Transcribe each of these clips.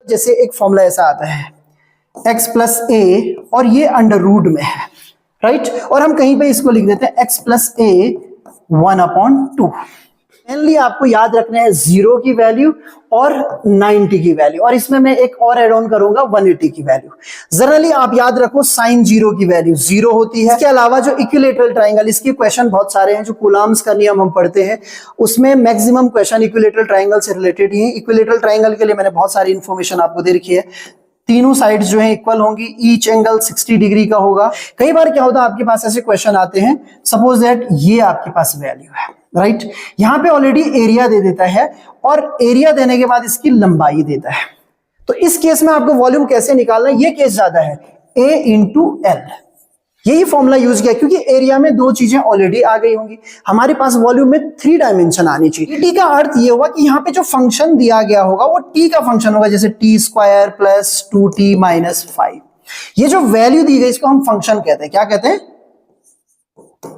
जैसे एक फॉर्मूला ऐसा आता है x प्लस ए और ये अंडर रूट में है, राइट, और हम कहीं पे इसको लिख देते हैं x प्लस ए 1/2। मेनली आपको याद रखना है 0 की वैल्यू और 90 की वैल्यू, और इसमें मैं एक और एड ऑन करूंगा 180 की वैल्यू। जनरली आप याद रखो sin 0 की वैल्यू 0 होती है। इसके अलावा जो इक्विलेटरल ट्राइंगल, इसके क्वेश्चन बहुत सारे हैं, जो कूलम्ब्स का नियम हम पढ़ते हैं उसमें मैक्सिमम क्वेश्चन इक्विलेटरल ट्राइंगल से रिलेटेड ही है। इक्विलेटरल ट्राइंगल के लिए मैंने बहुत सारी इंफॉर्मेशन आपको दे रखी है। तीनों साइड्स जो है इक्वल होंगी, ईच एंगल 60 डिग्री का होगा। कई बार क्या होता है आपके पास ऐसे क्वेश्चन आते हैं, सपोज दैट ये आपके पास वैल्यू है, राइट, यहां पे ऑलरेडी एरिया दे देता है और एरिया देने के बाद इसकी लंबाई देता है। तो इस केस में आपको वॉल्यूम कैसे निकालना है, ये केस ज्यादा है, A इंटू एल, यही फॉर्मूला यूज किया क्योंकि एरिया में दो चीजें ऑलरेडी आ गई होंगी, हमारे पास वॉल्यूम में 3 डायमेंशन आनी चाहिए। टी का अर्थ ये हुआ कि यहाँ पे जो फंक्शन दिया गया होगा वो टी का फंक्शन होगा, जैसे T square plus 2t minus 5। ये जो वैल्यू दी गई इसको हम फंक्शन कहते हैं। क्या कहते हैं?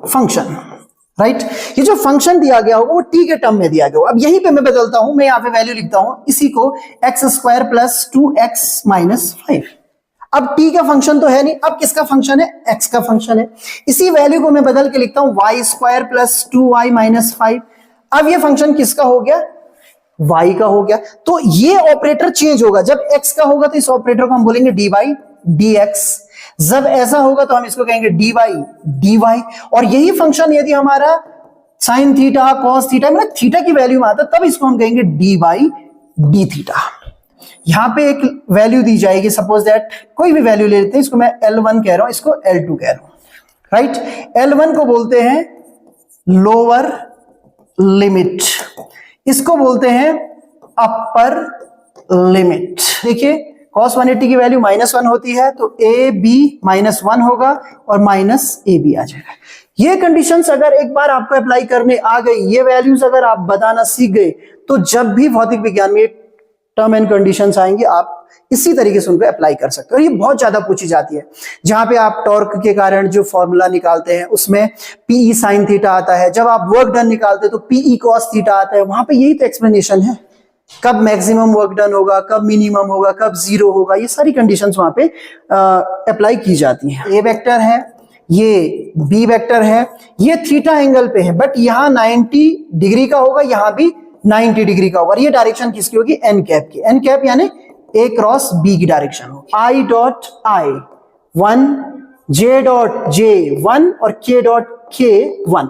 Function, right. ये जो फंक्शन दिया गया होगा वो टी के टर्म में दिया गया होगा। अब यहीं पे मैं बदलता हूं, मैं यहाँ पे वैल्यू लिखता हूं इसी को x square plus 2x minus 5। अब t का फंक्शन तो है नहीं, अब किसका फंक्शन है? x का फंक्शन है। इसी वैल्यू को मैं बदल के लिखता हूं y square plus 2y minus 5। अब ये फंक्शन किसका हो गया? y का हो गया। तो ये ऑपरेटर चेंज होगा, जब x का होगा तो इस ऑपरेटर को हम बोलेंगे dy dx, जब ऐसा होगा तो हम इसको कहेंगे dy dy। और यही फंक्शन यदि हमारा sin थीटा cos थीटा मतलब थीटा की वैल्यू में आता तब इसको हम कहेंगे dy d थीटा। यहां पे एक वैल्यू दी जाएगी, सपोज दैट कोई भी वैल्यू ले लेते हैं, इसको मैं L1 कह रहा हूं, इसको L2 कह रहा हूं, राइट। L1 को बोलते हैं लोअर लिमिट, इसको बोलते हैं अपर लिमिट। देखिए cos 180 की वैल्यू -1 होती है तो a b -1 होगा और माइनस ए बी आ जाएगा। ये कंडीशंस अगर एक बार आपको अप्लाई करने आ गई, ये वैल्यूज अगर आप बताना सीख गए, तो जब भी भौतिक विज्ञान में टर्म एंड कंडीशंस आएंगे आप इसी तरीके से उनको अप्लाई कर सकते हो। और ये बहुत ज्यादा पूछी जाती है, जहां पे आप टॉर्क के कारण जो फॉर्मूला निकालते हैं उसमें PE sin थीटा आता है, जब आप वर्क डन निकालते हैं तो PE cos थीटा आता है, वहां पे यही तो एक्सप्लेनेशन है, कब मैक्सिमम वर्क डन होगा, कब मिनिमम होगा, कब 0 होगा, ये सारी कंडीशंस वहां पे अप्लाई की जाती हैं। ए वेक्टर है, ये बी वेक्टर है, ये थीटा एंगल पे है, बट यहाँ 90 डिग्री का होगा, यहाँ भी 90 डिग्री का होगा। ये डायरेक्शन किसकी होगी? एन कैप की। एन कैप यानी ए क्रॉस बी की डायरेक्शन होगी। आई डॉट आई 1, जे डॉट जे 1 और के डॉट के 1।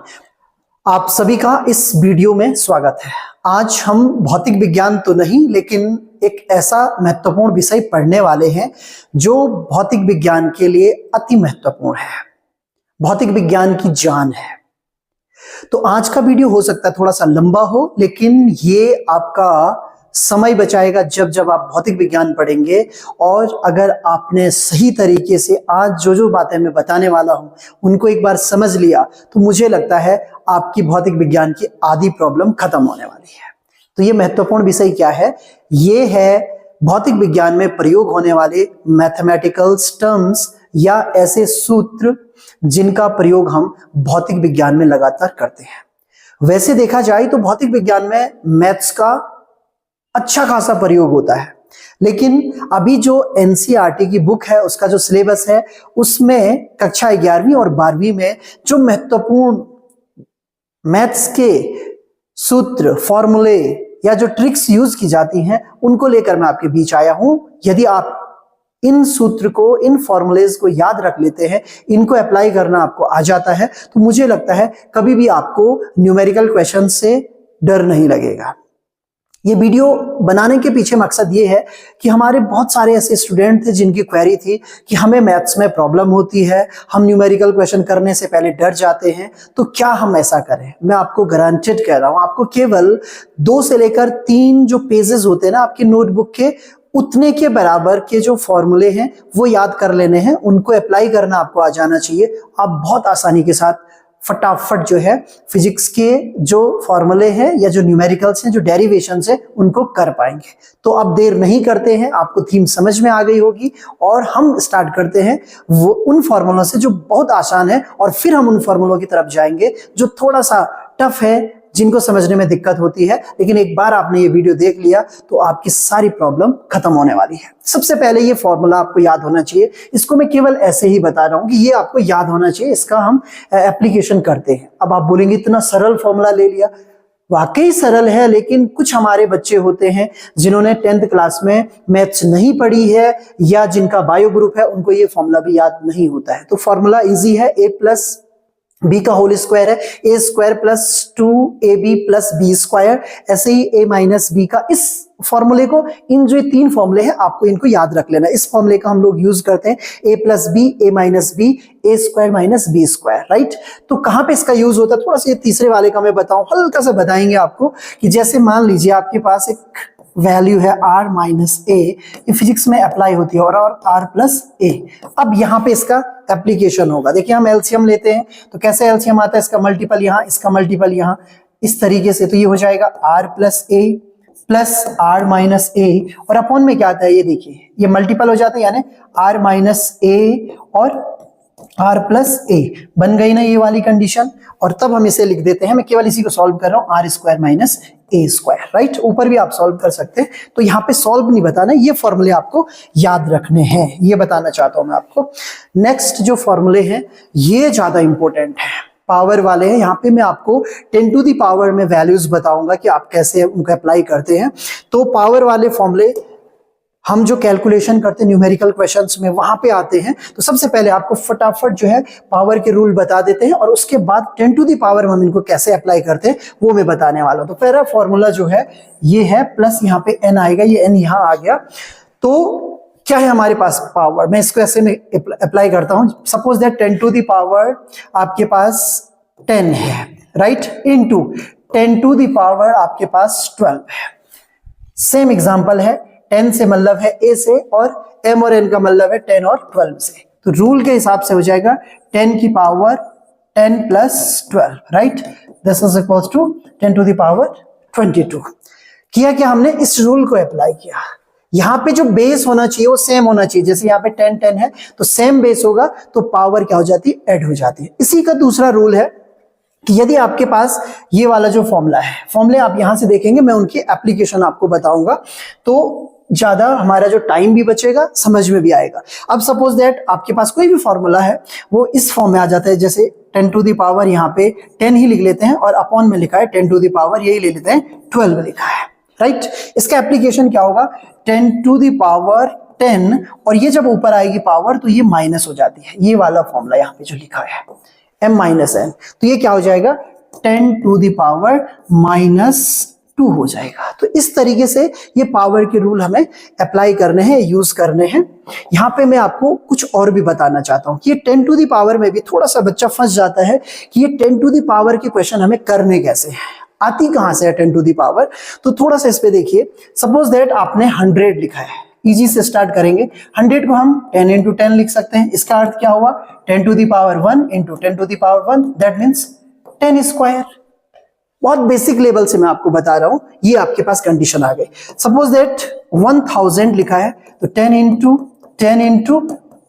आप सभी का इस वीडियो में स्वागत है। आज हम भौतिक विज्ञान तो नहीं लेकिन एक ऐसा महत्वपूर्ण विषय पढ़ने वाले हैं जो भौतिक विज्ञान के लिए अति महत्वपूर्ण है, भौतिक विज्ञान की जान है। तो आज का वीडियो हो सकता है थोड़ा सा लंबा हो, लेकिन ये आपका समय बचाएगा जब जब आप भौतिक विज्ञान पढ़ेंगे। और अगर आपने सही तरीके से आज जो जो बातें मैं बताने वाला हूं उनको एक बार समझ लिया तो मुझे लगता है आपकी भौतिक विज्ञान की आधी प्रॉब्लम खत्म होने वाली है। तो ये महत्वपूर्ण विषय क्या है? ये है भौतिक विज्ञान में प्रयोग होने वाले मैथमेटिकल टर्म्स या ऐसे सूत्र जिनका प्रयोग हम भौतिक विज्ञान में लगातार करते हैं। वैसे देखा जाए तो भौतिक विज्ञान में मैथ्स का अच्छा खासा प्रयोग होता है, लेकिन अभी जो एनसीईआरटी की बुक है उसका जो सिलेबस है उसमें कक्षा 11वीं और 12वीं में जो महत्वपूर्ण मैथ्स के सूत्र, फॉर्मूले या जो ट्रिक्स यूज की जाती हैं उनको लेकर मैं आपके बीच आया हूं। यदि आप इन सूत्र को, इन फॉर्मूलेज को याद रख लेते हैं, इनको अप्लाई करना आपको आ जाता है, तो मुझे लगता है कभी भी आपको न्यूमेरिकल क्वेश्चन से डर नहीं लगेगा। ये वीडियो बनाने के पीछे मकसद ये है कि हमारे बहुत सारे ऐसे स्टूडेंट थे जिनकी क्वेरी थी कि हमें मैथ्स में प्रॉब्लम होती है, हम न्यूमेरिकल क्वेश्चन करने से पहले डर जाते हैं, तो क्या हम ऐसा करें? मैं आपको गारंटेड कह रहा हूं, आपको केवल 2 से लेकर 3 जो पेजेस होते हैं ना आपके नोटबुक के, उतने के बराबर के जो फॉर्मूले हैं वो याद कर लेने हैं, उनको अप्लाई करना आपको आ जाना चाहिए। आप बहुत आसानी के साथ फटाफट जो है फिजिक्स के जो फॉर्मूले हैं या जो न्यूमेरिकल्स हैं, जो डेरिवेशंस हैं, उनको कर पाएंगे। तो अब देर नहीं करते हैं, आपको थीम समझ में आ गई होगी और हम स्टार्ट करते हैं वो उन फॉर्मूलों से जो बहुत आसान है, और फिर हम उन फॉर्मूलों की तरफ जाएंगे जो थोड़ा सा टफ है, जिनको समझने में दिक्कत होती है, लेकिन एक बार आपने ये वीडियो देख लिया तो आपकी सारी प्रॉब्लम खत्म होने वाली है। सबसे पहले ये फॉर्मूला आपको याद होना चाहिए, इसको मैं केवल ऐसे ही बता रहा हूं कि ये आपको याद होना चाहिए, इसका हम एप्लीकेशन करते हैं। अब आप बोलेंगे इतना सरल फॉर्मूला ले लिया, वाकई सरल है, लेकिन कुछ हमारे बच्चे होते हैं जिन्होंने 10th क्लास में मैथ्स नहीं पढ़ी है या जिनका बायो ग्रुप है, उनको ये फॉर्मूला भी याद नहीं होता है। तो फॉर्मूला इजी है, a प्लस बी का होल स्क्वायर है, A square plus 2ab plus B square, ऐसे ही a माइनस बी का। इस फॉर्मूले को, इन जो 3 फॉर्मूले हैं आपको इनको याद रख लेना। इस फॉर्मूले का हम लोग यूज करते हैं a plus b, a minus b, a square minus b square, right. तो कहां पे इसका यूज होता है, थोड़ा सा ये तीसरे वाले का मैं बताऊं, हल्का सा बताएंगे आपको कि जैसे मान लीजिए आपके पास एक वैल्यू है r माइनस ए, ये फिजिक्स में अप्लाई होती है, और r प्लस ए। अब यहाँ पे इसका एप्लीकेशन होगा। देखिए हम एलसीएम लेते हैं, तो कैसे एलसीएम आता है, इसका मल्टीपल यहाँ, इसका मल्टीपल यहाँ, इस तरीके से। तो ये हो जाएगा r प्लस ए प्लस r माइनस ए, और अपॉन में क्या आता है, ये देखिए ये मल्टीपल हो जाता है, यानी r माइनस ए और r प्लस ए। बन गई ना ये वाली कंडीशन, और तब हम इसे लिख देते हैं, मैं केवल इसी को सॉल्व कर रहा हूं, r square minus a square, right. ऊपर भी आप सॉल्व कर सकते हैं, तो यहाँ पे सॉल्व नहीं बताना, ये फॉर्मूले आपको याद रखने हैं, ये बताना चाहता हूं मैं आपको। नेक्स्ट जो फॉर्मूले हैं ये ज्यादा इंपॉर्टेंट है, पावर वाले हैं। यहाँ पे मैं आपको 10 टू दी पावर में वैल्यूज बताऊंगा कि आप कैसे उनको अप्लाई करते हैं। तो पावर वाले फॉर्मूले हम जो कैलकुलेशन करते हैं न्यूमेरिकल क्वेश्चंस में, वहां पे आते हैं। तो सबसे पहले आपको फटाफट जो है पावर के रूल बता देते हैं, और उसके बाद 10 टू दी पावर में हम इनको कैसे अप्लाई करते हैं वो मैं बताने वाला हूं। तो पहला फॉर्मूला जो है ये है, प्लस यहाँ पे n आएगा, ये n यहाँ आ गया। तो क्या है हमारे पास पावर, मैं इसको ऐसे में अप्लाई करता हूं। Suppose that 10 to the power आपके पास 10 है, right, into 10 to the power आपके पास 12 है। सेम एग्जांपल है, 10 से मतलब है a से, और m और n का मतलब है 10 और 12 से। तो रूल के हिसाब से हो जाएगा 10 की power 10 plus 12, right, this is equals to 10 to the power 22। किया क्या हमने, इस रूल को अप्लाई किया। यहाँ पे जो बेस होना चाहिए वो सेम होना चाहिए, जैसे यहाँ पे 10 10 है तो सेम बेस होगा, तो पावर क्या हो जाती है, ऐड हो जाती है। इसी का दूसरा रूल है कि यदि आपके पास ये वाला जो फॉर्मूला है, फॉर्मूले आप यहां से देखेंगे, मैं उनकी एप्लीकेशन आपको बताऊंगा, तो ज्यादा हमारा जो टाइम भी बचेगा, समझ में भी आएगा। अब सपोज दैट आपके पास कोई भी फॉर्मूला है वो इस फॉर्म में आ जाता है, जैसे 10 टू दी पावर, यहाँ पे 10 ही लिख लेते हैं, और अपॉन में लिखा है 10 टू दी पावर, यही ले लेते हैं 12 लिखा है, राइट। इसका एप्लीकेशन क्या होगा, 10 टू दी पावर 10, और ये जब ऊपर आएगी पावर तो ये माइनस हो जाती है, ये वाला फॉर्मूला यहाँ पे जो लिखा है m माइनस n, तो ये क्या हो जाएगा, 10 टू दी पावर माइनस 2 हो जाएगा। तो इस तरीके से ये पावर के रूल हमें अप्लाई करने हैं, यूज करने हैं। यहाँ पे मैं आपको कुछ और भी बताना चाहता हूँ कि ये 10 टू दी पावर में भी थोड़ा सा बच्चा फंस जाता है कि ये 10 टू दी पावर के क्वेश्चन हमें करने कैसे हैं, आती कहां से है 10 टू दी पावर। तो थोड़ा सा इस पे देखिए, सपोज दैट आपने 100 लिखा है, इजी से स्टार्ट करेंगे। 100 को हम 10 इंटू 10 लिख सकते हैं। इसका अर्थ क्या हुआ, 10 to the power 1 into 10 to the power 1, that means 10 square. बहुत बेसिक लेवल से मैं आपको बता रहा हूं, ये आपके पास कंडीशन आ गई। सपोज दैट 1000 लिखा है, तो 10 into 10 into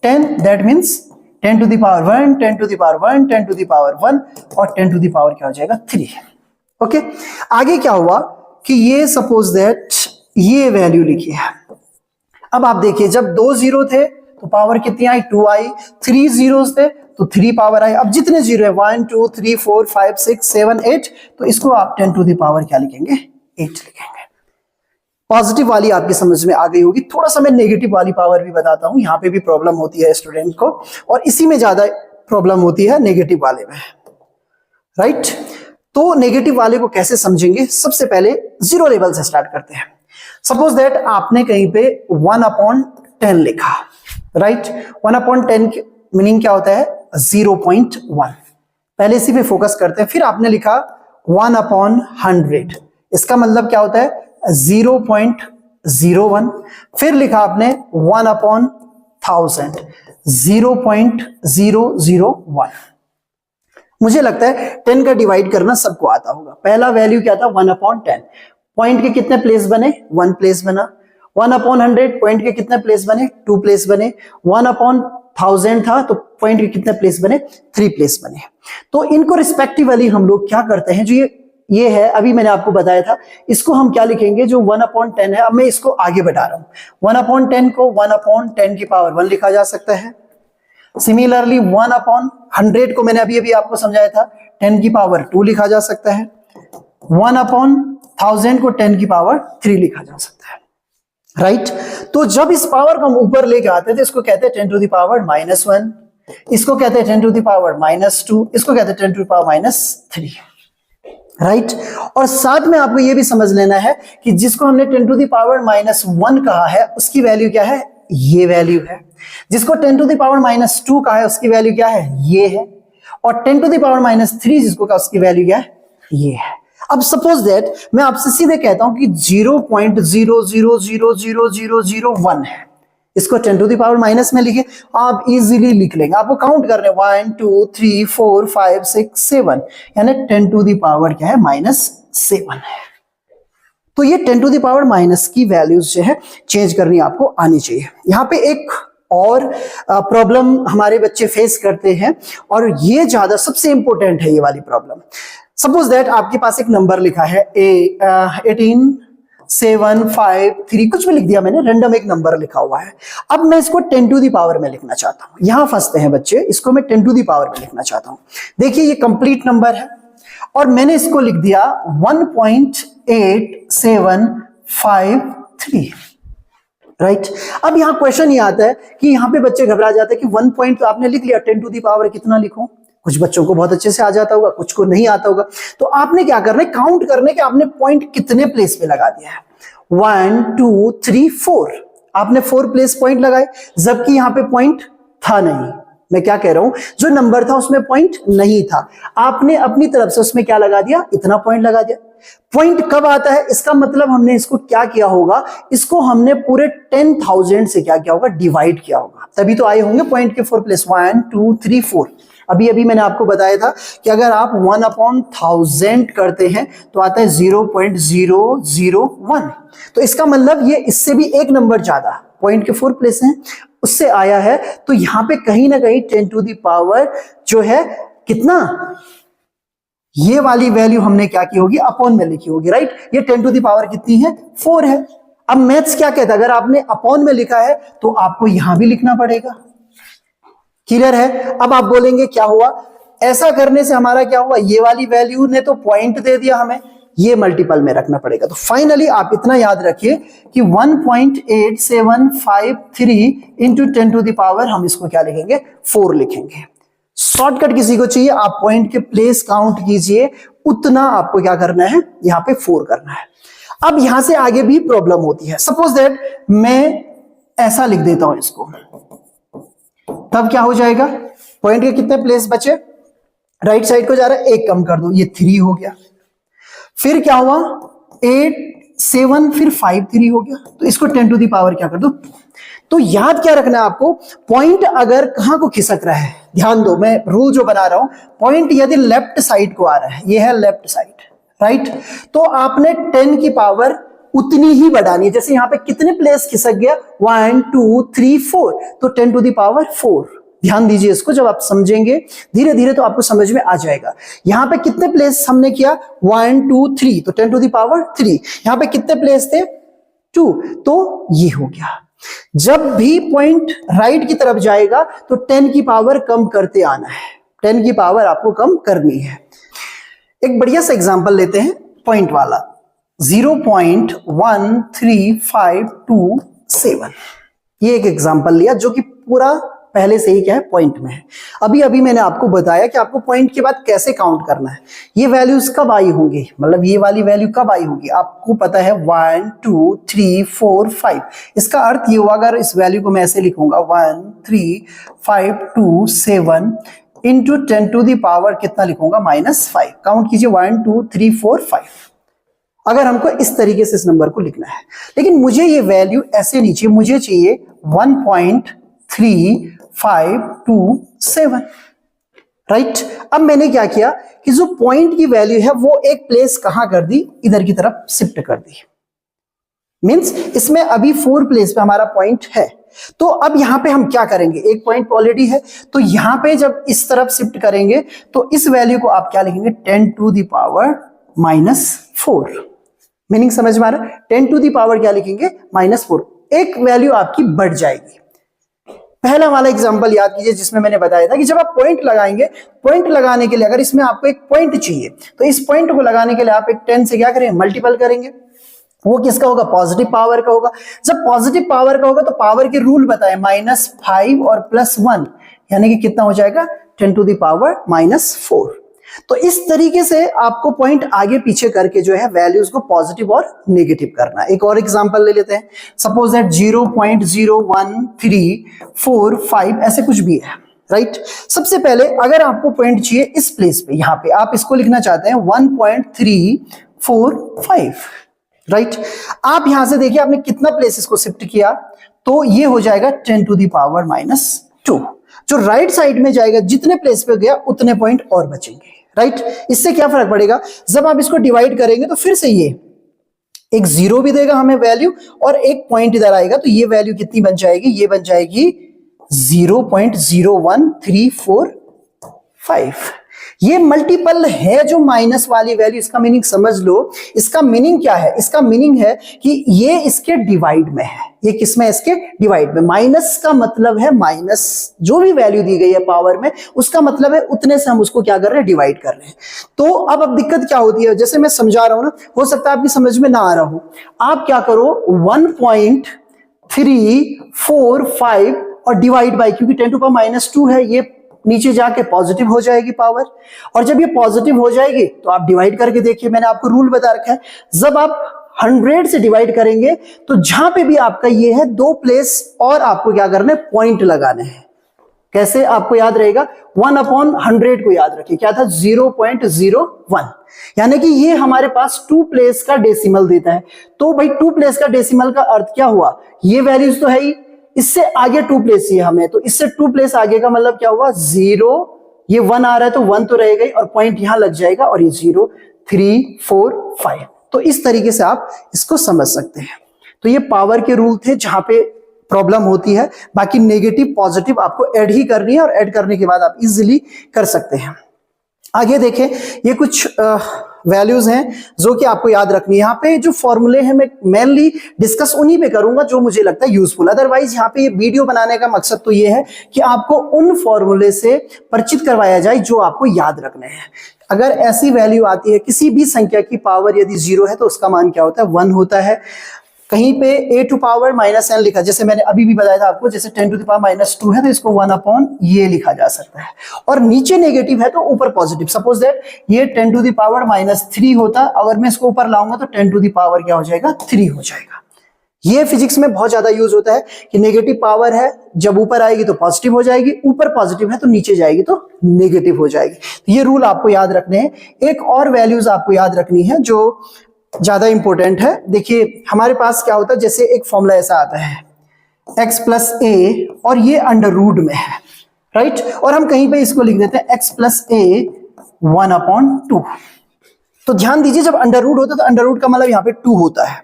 10, that means 10 to the power 1, 10 to the power 1, 10 to the power 1, और 10 टू दी पावर क्या हो जाएगा, 3। ओके, आगे क्या हुआ कि ये सपोज दैट ये वैल्यू लिखी है। अब आप देखिए, जब 2 जीरो थे तो पावर कितनी आई, 2 आई, 3 जीरोस थे तो 3 पावर आई। अब जितने जीरो है 1 2 3 4 5 6 7 8, तो इसको आप 10 टू दी पावर क्या लिखेंगे, 8 लिखेंगे। पॉजिटिव वाली आपकी समझ में आ गई होगी। थोड़ा सा मैं नेगेटिव वाली पावर भी बताता हूं, यहाँ पे भी प्रॉब्लम होती है स्टूडेंट को, और इसी में ज्यादा प्रॉब्लम होती है नेगेटिव वाले में, राइट। तो नेगेटिव वाले को कैसे समझेंगे, सबसे पहले जीरो लेवल से स्टार्ट करते हैं। सपोज दैट आपने कहीं पे 1/10 लिखा, राइट। 1/10 मीनिंग क्या होता है, 0.1। पहले इसी पे फोकस करते हैं। फिर आपने लिखा 1/100, इसका मतलब क्या होता है, 0.01। फिर लिखा आपने 1/1000, 0.001। मुझे लगता है 10 का डिवाइड करना सबको आता होगा। पहला वैल्यू क्या था, 1/10। पॉइंट के कितने प्लेस बने, 1 प्लेस बना। 1/100 पॉइंट के कितने प्लेस बने, 2 प्लेस बने। 1/1000 था तो पॉइंट के कितने प्लेस बने, 3 प्लेस बने। तो इनको रिस्पेक्टिवली हम लोग क्या करते हैं, जो ये ये है, अभी मैंने आपको बताया था, इसको हम क्या लिखेंगे, जो 1/10 है, अब मैं इसको आगे बढ़ा रहा हूं। 1/10 को 1/10 की पावर 1 लिखा जा सकता है। सिमिलरली 1/100 को मैंने अभी अभी आपको समझाया था, 10 की पावर 2 लिखा जा सकता है। 1/1000 को 10 की पावर 3 लिखा जा सकता है, राइट। तो जब इस पावर को हम ऊपर लेके आते थे, इसको कहते हैं 10 टू द पावर -1, इसको कहते हैं 10 टू द पावर -2, इसको कहते हैं 10 टू द पावर -3, राइट। और साथ में आपको यह भी समझ लेना है कि जिसको हमने 10 टू द पावर -1 कहा है, उसकी वैल्यू क्या है, ये वैल्यू है। जिसको 10 टू द पावर -2 कहा है, उसकी वैल्यू क्या है, ये है। और 10 टू द पावर -3 जिसको कहा, उसकी वैल्यू क्या है, ये है। अब सपोज दैट मैं आपसे सीधे कहता हूं कि 0.00000001 है, इसको 10 टू द पावर माइनस में लिखे, आप इजीली लिख लेंगे। आपको काउंट करने 1 2 3 4 5 6 7, यानी 10 टू द पावर क्या है, -7 है। तो ये 10 टू द पावर माइनस की वैल्यूज जो है चेंज करनी आपको आनी चाहिए। यहां पे एक और प्रॉब्लम हमारे बच्चे फेस करते हैं, और ये ज्यादा सबसे इंपॉर्टेंट है ये वाली प्रॉब्लम। सपोज दैट आपके पास एक नंबर लिखा है 18753, कुछ भी लिख दिया मैंने, रैंडम एक नंबर लिखा हुआ है। अब मैं इसको 10 टू द पावर में लिखना चाहता हूं। यहां फंसते हैं बच्चे, इसको मैं 10 टू द पावर में लिखना चाहता हूं। देखिए ये कंप्लीट नंबर है, और मैंने इसको लिख दिया 1.8753, राइट। अब यहां क्वेश्चन ये आता है कि यहां पे बच्चे घबरा जाते हैं कि 1 पॉइंट तो आपने लिख लिया, 10 टू द पावर कितना लिखूं। कुछ बच्चों को बहुत अच्छे से आ जाता होगा, कुछ को नहीं आता होगा। तो आपने क्या करना है, काउंट करने के आपने पॉइंट कितने प्लेस पे लगा दिया है। 1 2 3 4, आपने 4 प्लेस पॉइंट लगाए, जबकि यहां पे पॉइंट था नहीं। मैं क्या कह रहा हूं, जो नंबर था उसमें पॉइंट नहीं था, आपने अपनी तरफ से उसमें क्या लगा दिया, इतना पॉइंट लगा दिया। पॉइंट कब आता है, इसका मतलब हमने इसको क्या किया होगा, इसको हमने पूरे 10,000 से क्या किया होगा, डिवाइड किया होगा, तभी तो आए होंगे पॉइंट के 4 प्लेस। 1 2 3 4। अभी अभी मैंने आपको बताया था कि अगर आप 1/1000 करते हैं तो आता है 0.001। तो इसका मतलब ये इससे भी एक नंबर ज्यादा, पॉइंट के 4 प्लेस हैं, उससे आया है। तो यहां पे कहीं ना कहीं 10 टू द पावर जो है कितना, ये वाली वैल्यू हमने क्या की होगी, अपॉन में लिखी होगी, राइट। ये 10 टू द पावर कितनी है, 4 है। अब मैथ्स क्या कहता है, अगर आपने अपॉन में लिखा है तो आपको यहां भी लिखना पड़ेगा। क्लियर है। अब आप बोलेंगे क्या हुआ, ऐसा करने से हमारा क्या हुआ, ये वाली वैल्यू ने तो पॉइंट दे दिया हमें, ये मल्टीपल में रखना पड़ेगा। तो फाइनली आप इतना याद रखिए कि 1.8753 इंटू 10 टू द पावर, हम इसको क्या लिखेंगे, 4 लिखेंगे। शॉर्टकट किसी को चाहिए, आप पॉइंट के प्लेस काउंट कीजिए, उतना आपको क्या करना है, यहां पे 4 करना है। अब यहां से आगे भी प्रॉब्लम होती है। सपोज दैट मैं ऐसा लिख देता हूं इसको, तब क्या हो जाएगा, पॉइंट के कितने प्लेस बचे, राइट साइड को जा रहा है, एक कम कर दो, ये 3 हो गया। फिर क्या हुआ, 8 7, फिर 5 3 हो गया। तो इसको 10 टू द पावर क्या कर दो। तो याद क्या रखना है आपको, पॉइंट अगर कहां को खिसक रहा है, ध्यान दो, मैं रूल जो बना रहा हूं, पॉइंट यदि लेफ्ट साइड को आ रहा है, ये है लेफ्ट साइड, राइट, तो आपने 10 की पावर उतनी ही बढ़ानी है। जैसे यहां पे कितने प्लेस खिसक गया, 1 2 3 4, तो 10 टू द पावर 4। ध्यान दीजिए इसको, जब आप समझेंगे धीरे धीरे तो आपको समझ में आ जाएगा। यहां पे कितने प्लेस हमने किया, 1 2 3, तो 10 टू द पावर 3। यहां पे कितने प्लेस थे, 2, तो ये हो गया। जब भी पॉइंट राइट की तरफ जाएगा तो 10 की पावर कम करते आना है, 10 की पावर आपको कम करनी है। एक बढ़िया सा एग्जांपल लेते हैं पॉइंट वाला, 0.13527। ये एक एग्जांपल लिया जो कि पूरा पहले से ही क्या है, पॉइंट में है। अभी अभी मैंने आपको बताया कि आपको पॉइंट के बाद कैसे काउंट करना है, ये वैल्यूज कब आई होंगी, मतलब ये वाली वैल्यू कब आई होगी, आपको पता है 1 2 3 4 5। इसका अर्थ ये हुआ, अगर इस वैल्यू को मैं ऐसे लिखूंगा 1 3 5 2 7 इंटू 10 टू द पावर कितना लिखूंगा, -5। काउंट कीजिए 1 2 3 4 5। अगर हमको इस तरीके से इस नंबर को लिखना है, लेकिन मुझे ये वैल्यू ऐसे नहीं चाहिए, मुझे चाहिए 1.3527, राइट। अब मैंने क्या किया कि जो पॉइंट की वैल्यू है वो एक प्लेस कहां कर दी, इधर की तरफ शिफ्ट कर दी। मींस इसमें अभी 4 प्लेस पे हमारा पॉइंट है। तो अब यहां पे हम क्या करेंगे, एक पॉइंट ऑलरेडी है, तो यहां पे जब इस तरफ शिफ्ट करेंगे तो इस वैल्यू को आप क्या लिखेंगे, 10 टू द पावर -4। मीनिंग समझ में आ रहा है? 10 टू दी पावर क्या लिखेंगे? -4। एक वैल्यू आपकी बढ़ जाएगी। पहला वाला एग्जांपल याद कीजिए जिसमें मैंने बताया था कि जब आप पॉइंट लगाएंगे, पॉइंट लगाने के लिए अगर इसमें आपको एक पॉइंट चाहिए तो इस पॉइंट को लगाने के लिए आप एक 10 से क्या करें? मल्टीपल करेंगे। वो किसका होगा? पॉजिटिव पावर का होगा। जब पॉजिटिव पावर का होगा तो पावर के रूल बताएं, -5 और +1 यानी कि कितना हो जाएगा? 10 टू दी पावर -4। तो इस तरीके से आपको पॉइंट आगे पीछे करके जो है वैल्यूज को पॉजिटिव और नेगेटिव करना। एक और एग्जांपल ले लेते हैं। सपोज दैट 0.01345 ऐसे कुछ भी है, राइट? सबसे पहले अगर आपको पॉइंट चाहिए इस प्लेस पे, यहां पे आप इसको लिखना चाहते हैं 1.345, राइट? आप यहां से देखिए आपने कितना प्लेस इसको शिफ्ट किया, तो ये हो जाएगा 10 टू दी पावर -2। जो राइट साइड में जाएगा जितने प्लेस पे गया उतने पॉइंट और बचेंगे, राइट? इससे क्या फर्क पड़ेगा? जब आप इसको डिवाइड करेंगे तो फिर से ये एक 0 भी देगा हमें वैल्यू और एक पॉइंट इधर आएगा, तो ये वैल्यू कितनी बन जाएगी? ये बन जाएगी 0.01345। ये मल्टीपल है जो माइनस वाली वैल्यू, इसका मीनिंग समझ लो। इसका मीनिंग क्या है? इसका मीनिंग है कि ये इसके डिवाइड में है। ये किसमें? इसके डिवाइड में। माइनस का मतलब है माइनस, जो भी वैल्यू दी गई है पावर में उसका मतलब है उतने से हम उसको क्या कर रहे हैं? डिवाइड कर रहे हैं। तो अब दिक्कत क्या होती है? जैसे मैं समझा रहा हूं ना, हो सकता है आपकी समझ में ना आ रहा हो। आप क्या करो, 1.345 और डिवाइड बाई, क्योंकि 10 टू पावर -2 है, ये नीचे जाके पॉजिटिव हो जाएगी पावर, और जब ये पॉजिटिव हो जाएगी तो आप डिवाइड करके देखिए। मैंने आपको रूल बता रखा है, जब आप 100 से डिवाइड करेंगे तो जहां पे भी आपका ये है 2 प्लेस और आपको क्या करना है? पॉइंट लगाने हैं। कैसे आपको याद रहेगा? 1/100 को याद रखिए, क्या था? 0.01, यानी कि ये हमारे पास 2 प्लेस का डेसिमल देता है। तो भाई 2 प्लेस का डेसिमल का अर्थ क्या हुआ? ये वैल्यूज तो है ही, इससे आगे 2 प्लेस चाहिए हमें, तो इससे 2 प्लेस आगे का मतलब क्या हुआ? 0, ये 1 आ रहा है तो 1 तो रहेगा ही और पॉइंट यहां लग जाएगा और ये 0, 3, 4, 5। तो इस तरीके से आप इसको समझ सकते हैं। तो ये पावर के रूल थे जहां पे प्रॉब्लम होती है। बाकी नेगेटिव पॉजिटिव आपको ऐड ही करनी है और ऐड करने के बाद आप इजीली कर सकते हैं। आगे देखें, ये कुछ वैल्यूज हैं जो कि आपको याद रखनी है। यहाँ पे जो फॉर्मूले हैं मैं मेनली डिस्कस उन्हीं पे करूंगा जो मुझे लगता है यूजफुल। अदरवाइज यहाँ पे ये वीडियो बनाने का मकसद तो ये है कि आपको उन फॉर्मूले से परिचित करवाया जाए जो आपको याद रखने हैं। अगर ऐसी वैल्यू आती है किसी भी संख्या की पावर यदि 0 है तो उसका मान क्या होता है? 1 होता है। कहीं पे a टू पावर -n लिखा, जैसे मैंने अभी भी बताया था आपको, जैसे 10 टू द पावर -2 है तो इसको 1 ये लिखा जा सकता है। और नीचे नेगेटिव है तो ऊपर पॉजिटिव। सपोज दैट ये 10 टू द पावर -3 होता, अगर मैं इसको ऊपर लाऊंगा तो 10 टू द पावर क्या हो जाएगा? 3 हो जाएगा। ये फिजिक्स में बहुत ज्यादा यूज होता है कि नेगेटिव पावर है, जब ऊपर आएगी तो पॉजिटिव हो जाएगी, ऊपर पॉजिटिव है तो नीचे जाएगी तो नेगेटिव हो जाएगी। तो ये रूल आपको याद रखने हैं। एक और वैल्यूज आपको याद रखनी है जो ज्यादा इंपॉर्टेंट है। देखिए हमारे पास क्या होता है, जैसे एक फॉर्मूला ऐसा आता है x + a और ये अंडर रूट में है, राइट? और हम कहीं पे इसको लिख देते हैं x + a 1/2। तो ध्यान दीजिए, जब अंडर रूट होता है तो अंडर रूट का मतलब यहाँ पे 2 होता है।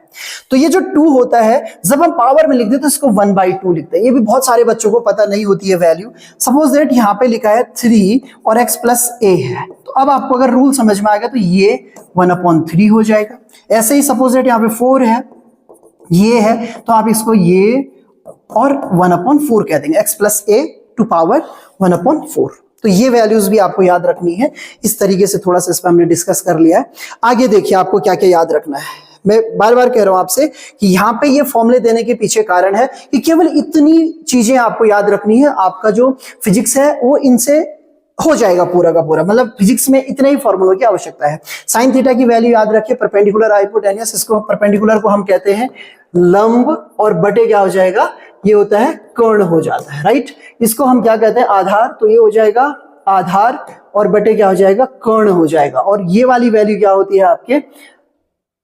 तो ये जो 2 होता है जब हम पावर में लिखते हैं तो इसको 1/2 लिखते हैं। ये भी बहुत सारे बच्चों को पता नहीं होती है वैल्यू। सपोज दैट यहाँ पे लिखा है 3 और x + a है, तो अब आपको अगर रूल समझ में आ गया तो ये 1/3 हो जाएगा। ऐसे ही सपोज दैट यहाँ पे 4 है, ये है, तो आप इसको ये और 1/4 कह देंगे, x + a टू पावर 1/4। तो ये वैल्यूज भी आपको याद रखनी है। इस तरीके से थोड़ा सा इस पर हमने डिस्कस कर लिया है। आगे देखिए आपको क्या क्या याद रखना है। मैं बार बार कह रहा हूं आपसे कि यहाँ पे ये फॉर्मूले देने के पीछे कारण है कि केवल इतनी चीजें आपको याद रखनी है। आपका जो फिजिक्स है वो इनसे हो जाएगा पूरा का पूरा। मतलब फिजिक्स में इतने ही फॉर्मूलों की आवश्यकता है। साइन थीटा की वैल्यू याद रखिए, परपेंडिकुलर हाइपोटेन्यूस, इसको परपेंडिकुलर को हम कहते हैं लंब, और बटे क्या हो जाएगा? ये होता है कर्ण हो जाता है, राइट? इसको हम क्या कहते हैं? आधार। तो ये हो जाएगा आधार और बटे क्या हो जाएगा? कर्ण हो जाएगा। और ये वाली वैल्यू क्या होती है आपके?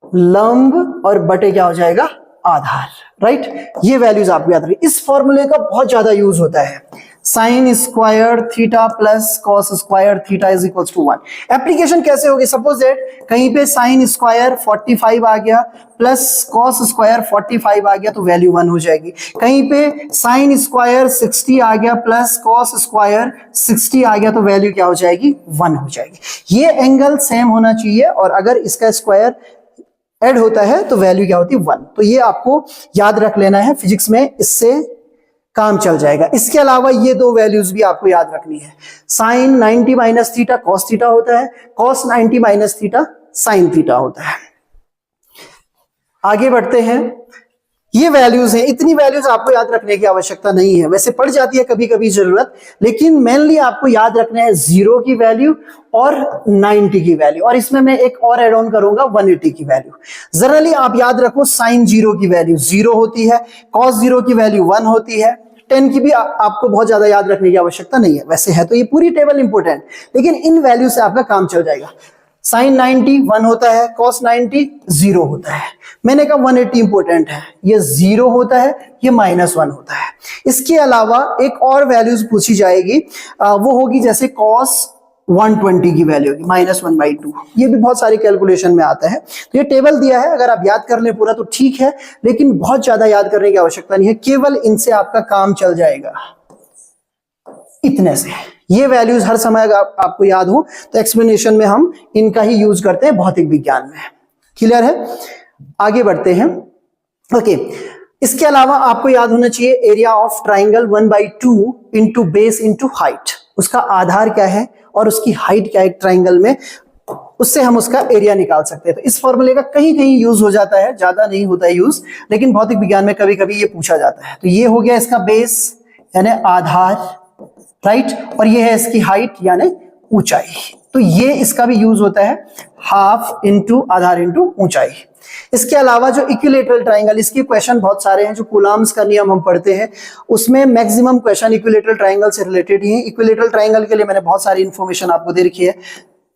लंब और बटे क्या हो जाएगा? आधार, राइट? ये वैल्यूज आपको याद रखिए। इस फॉर्मूले का बहुत ज्यादा यूज होता है। Sine square theta plus cos square theta is equal to 1। Application कैसे होगी? सपोज दैट कहीं पे साइन स्क्वायर 45 आ गया प्लस कॉस स्क्वायर 45 आ गया तो वैल्यू 1 हो जाएगी। कहीं पे साइन स्क्वायर 60 आ गया प्लस कॉस स्क्वायर 60 आ गया तो वैल्यू क्या हो जाएगी? 1 हो जाएगी। ये एंगल सेम होना चाहिए और अगर इसका स्क्वायर ऐड होता है तो वैल्यू क्या होती है? 1। तो ये आपको याद रख लेना है फिजिक्स में, इससे काम चल जाएगा। इसके अलावा ये दो वैल्यूज भी आपको याद रखनी है। Sine 90 minus theta cos theta होता है, cos 90 minus theta sine theta होता है। आगे बढ़ते हैं। ये वैल्यूज हैं, इतनी वैल्यूज आपको याद रखने की आवश्यकता नहीं है, वैसे पड़ जाती है कभी कभी जरूरत, लेकिन मेनली आपको याद रखना है 0 की वैल्यू और 90 की वैल्यू, और इसमें मैं एक और एड ऑन करूंगा 180 की वैल्यू। जनरली आप याद रखो साइन 0 की वैल्यू 0 होती है, कॉस 0 की वैल्यू 1 होती है, 10 की भी आपको बहुत ज्यादा याद रखने की आवश्यकता नहीं है। वैसे है तो ये पूरी टेबल इंपॉर्टेंट, लेकिन इन वैल्यू से आपका काम चल जाएगा। साइन 90 1 होता है, कॉस 90 0 होता है। मैंने कहा 180 इंपॉर्टेंट है, ये 0 होता है, ये -1 होता है। इसके अलावा एक और वैल्यूज पूछी जाएगी, वो होगी जैसे कॉस 120 की वैल्यू होगी -1/2। ये भी बहुत सारे कैलकुलेशन में आता है। तो ये टेबल दिया है, अगर आप याद कर ले पूरा तो ठीक है, लेकिन बहुत ज्यादा याद करने की आवश्यकता नहीं है, केवल इनसे आपका काम चल जाएगा, इतने से। ये वैल्यूज हर समय अगर आपको याद हो तो एक्सप्लेनेशन में हम इनका ही यूज करते हैं भौतिक विज्ञान में। क्लियर है? आगे बढ़ते हैं। ओके, इसके अलावा आपको याद होना चाहिए area of triangle 1/2 into base into height. उसका आधार क्या है और उसकी हाइट क्या है ट्राइंगल में, उससे हम उसका एरिया निकाल सकते हैं। तो इस फॉर्मूले का कहीं कहीं यूज हो जाता है, ज्यादा नहीं होता है यूज, लेकिन भौतिक विज्ञान में कभी कभी ये पूछा जाता है। तो ये हो गया इसका बेस यानी आधार, राइट, और ये है इसकी हाइट यानी ऊंचाई। तो ये इसका भी यूज होता है, हाफ इंटू आधार इंटू ऊंचाई। इसके अलावा जो इक्विलेटरल ट्राइंगल, इसके क्वेश्चन बहुत सारे हैं, जो कूलम्स का नियम हम पढ़ते हैं उसमें मैक्सिमम क्वेश्चन इक्विलेटरल ट्राइंगल से रिलेटेड ही है। इक्विलेटरल ट्राइंगल के लिए मैंने बहुत सारी इंफॉर्मेशन आपको दे रखी है।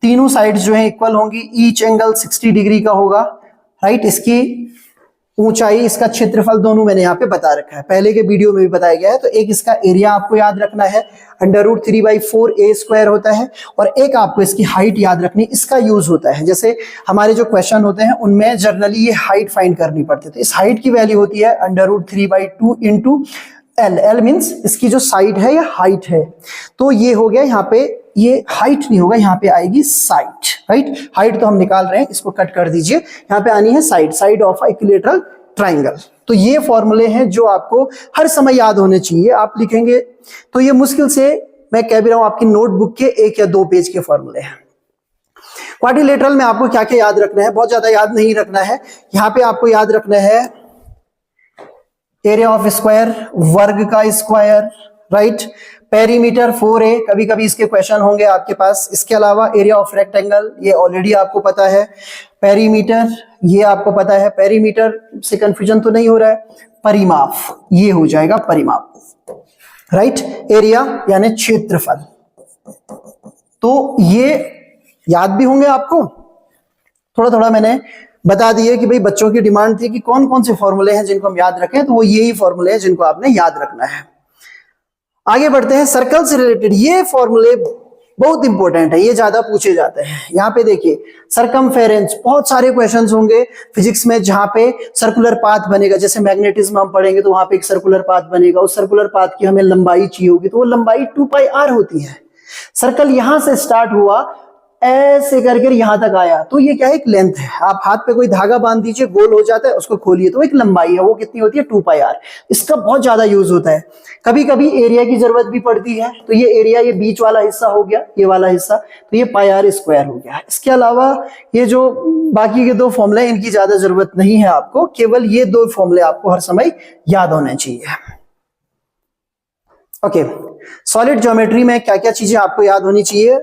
तीनों साइड्स जो है इक्वल होंगी, ईच एंगल 60 डिग्री का होगा, राइट। इसकी ऊंचाई, इसका क्षेत्रफल दोनों मैंने यहाँ पे बता रखा है, पहले के वीडियो में भी बताया गया है। तो एक इसका एरिया आपको याद रखना है, √3/4a² होता है, और एक आपको इसकी हाइट याद रखनी, इसका यूज होता है। जैसे हमारे जो क्वेश्चन होते हैं उनमें जनरली ये हाइट फाइंड करनी पड़ती है, तो इस हाइट की वैल्यू होती है √3/2 इंटू L। L मीन्स इसकी जो साइड है या हाइट है। तो ये हो गया, यहाँ पे ये हाइट नहीं होगा, यहाँ पे आएगी साइड, राइट। हाइट तो हम निकाल रहे हैं, इसको कट कर दीजिए, यहाँ पे आनी है side, side of equilateral triangle. तो ये फॉर्मूले हैं जो आपको हर समय याद होने चाहिए। आप लिखेंगे तो ये मुश्किल से, मैं कह भी रहा हूं, आपकी नोटबुक के 1 या 2 पेज के फॉर्मूले हैं। क्वाड्रिलेटरल में आपको क्या क्या याद रखना है, बहुत ज्यादा याद नहीं रखना है। यहाँ पे आपको याद रखना है एरिया ऑफ स्क्वायर, वर्ग का स्क्वायर, राइट। पेरीमीटर 4a, कभी कभी इसके क्वेश्चन होंगे आपके पास। इसके अलावा एरिया ऑफ रेक्टेंगल, ये ऑलरेडी आपको पता है। पेरीमीटर, ये आपको पता है। पेरीमीटर से कंफ्यूजन तो नहीं हो रहा है। परिमाप, ये हो जाएगा परिमाप, राइट। एरिया यानी क्षेत्रफल, तो ये याद भी होंगे आपको। थोड़ा थोड़ा मैंने बता दिए कि भाई बच्चों की डिमांड थी कि कौन कौन से फॉर्मूले हैं जिनको हम याद रखें, तो वो यही फॉर्मूले हैं जिनको आपने याद रखना है। आगे बढ़ते हैं। सर्कल से रिलेटेड ये फॉर्मूले बहुत इंपॉर्टेंट है, ये ज्यादा पूछे जाते हैं। यहाँ पे देखिए सरकमफेरेंस, बहुत सारे क्वेश्चंस होंगे फिजिक्स में जहां पे सर्कुलर पाथ बनेगा। जैसे मैग्नेटिज्म हम पढ़ेंगे तो वहां पे एक सर्कुलर पाथ बनेगा, उस सर्कुलर पाथ की हमें लंबाई चाहिए होगी, तो वो लंबाई 2πr होती है। सर्कल यहां से स्टार्ट हुआ, ऐसे करके यहां तक आया, तो ये क्या है, एक लेंथ है। आप हाथ पे कोई धागा बांध दीजिए, गोल हो जाता है, उसको खोलिए तो एक लंबाई है, वो कितनी होती है, 2πr। इसका बहुत ज्यादा यूज होता है। कभी कभी एरिया की जरूरत भी पड़ती है, तो ये एरिया, ये बीच वाला हिस्सा हो गया, ये वाला हिस्सा, तो ये πr² हो गया। इसके अलावा ये जो बाकी के 2 फॉर्मूले, इनकी ज्यादा जरूरत नहीं है आपको, केवल ये 2 फॉर्मूले आपको हर समय याद होने चाहिए। ओके, सॉलिड ज्योमेट्री में क्या क्या चीजें आपको याद होनी चाहिए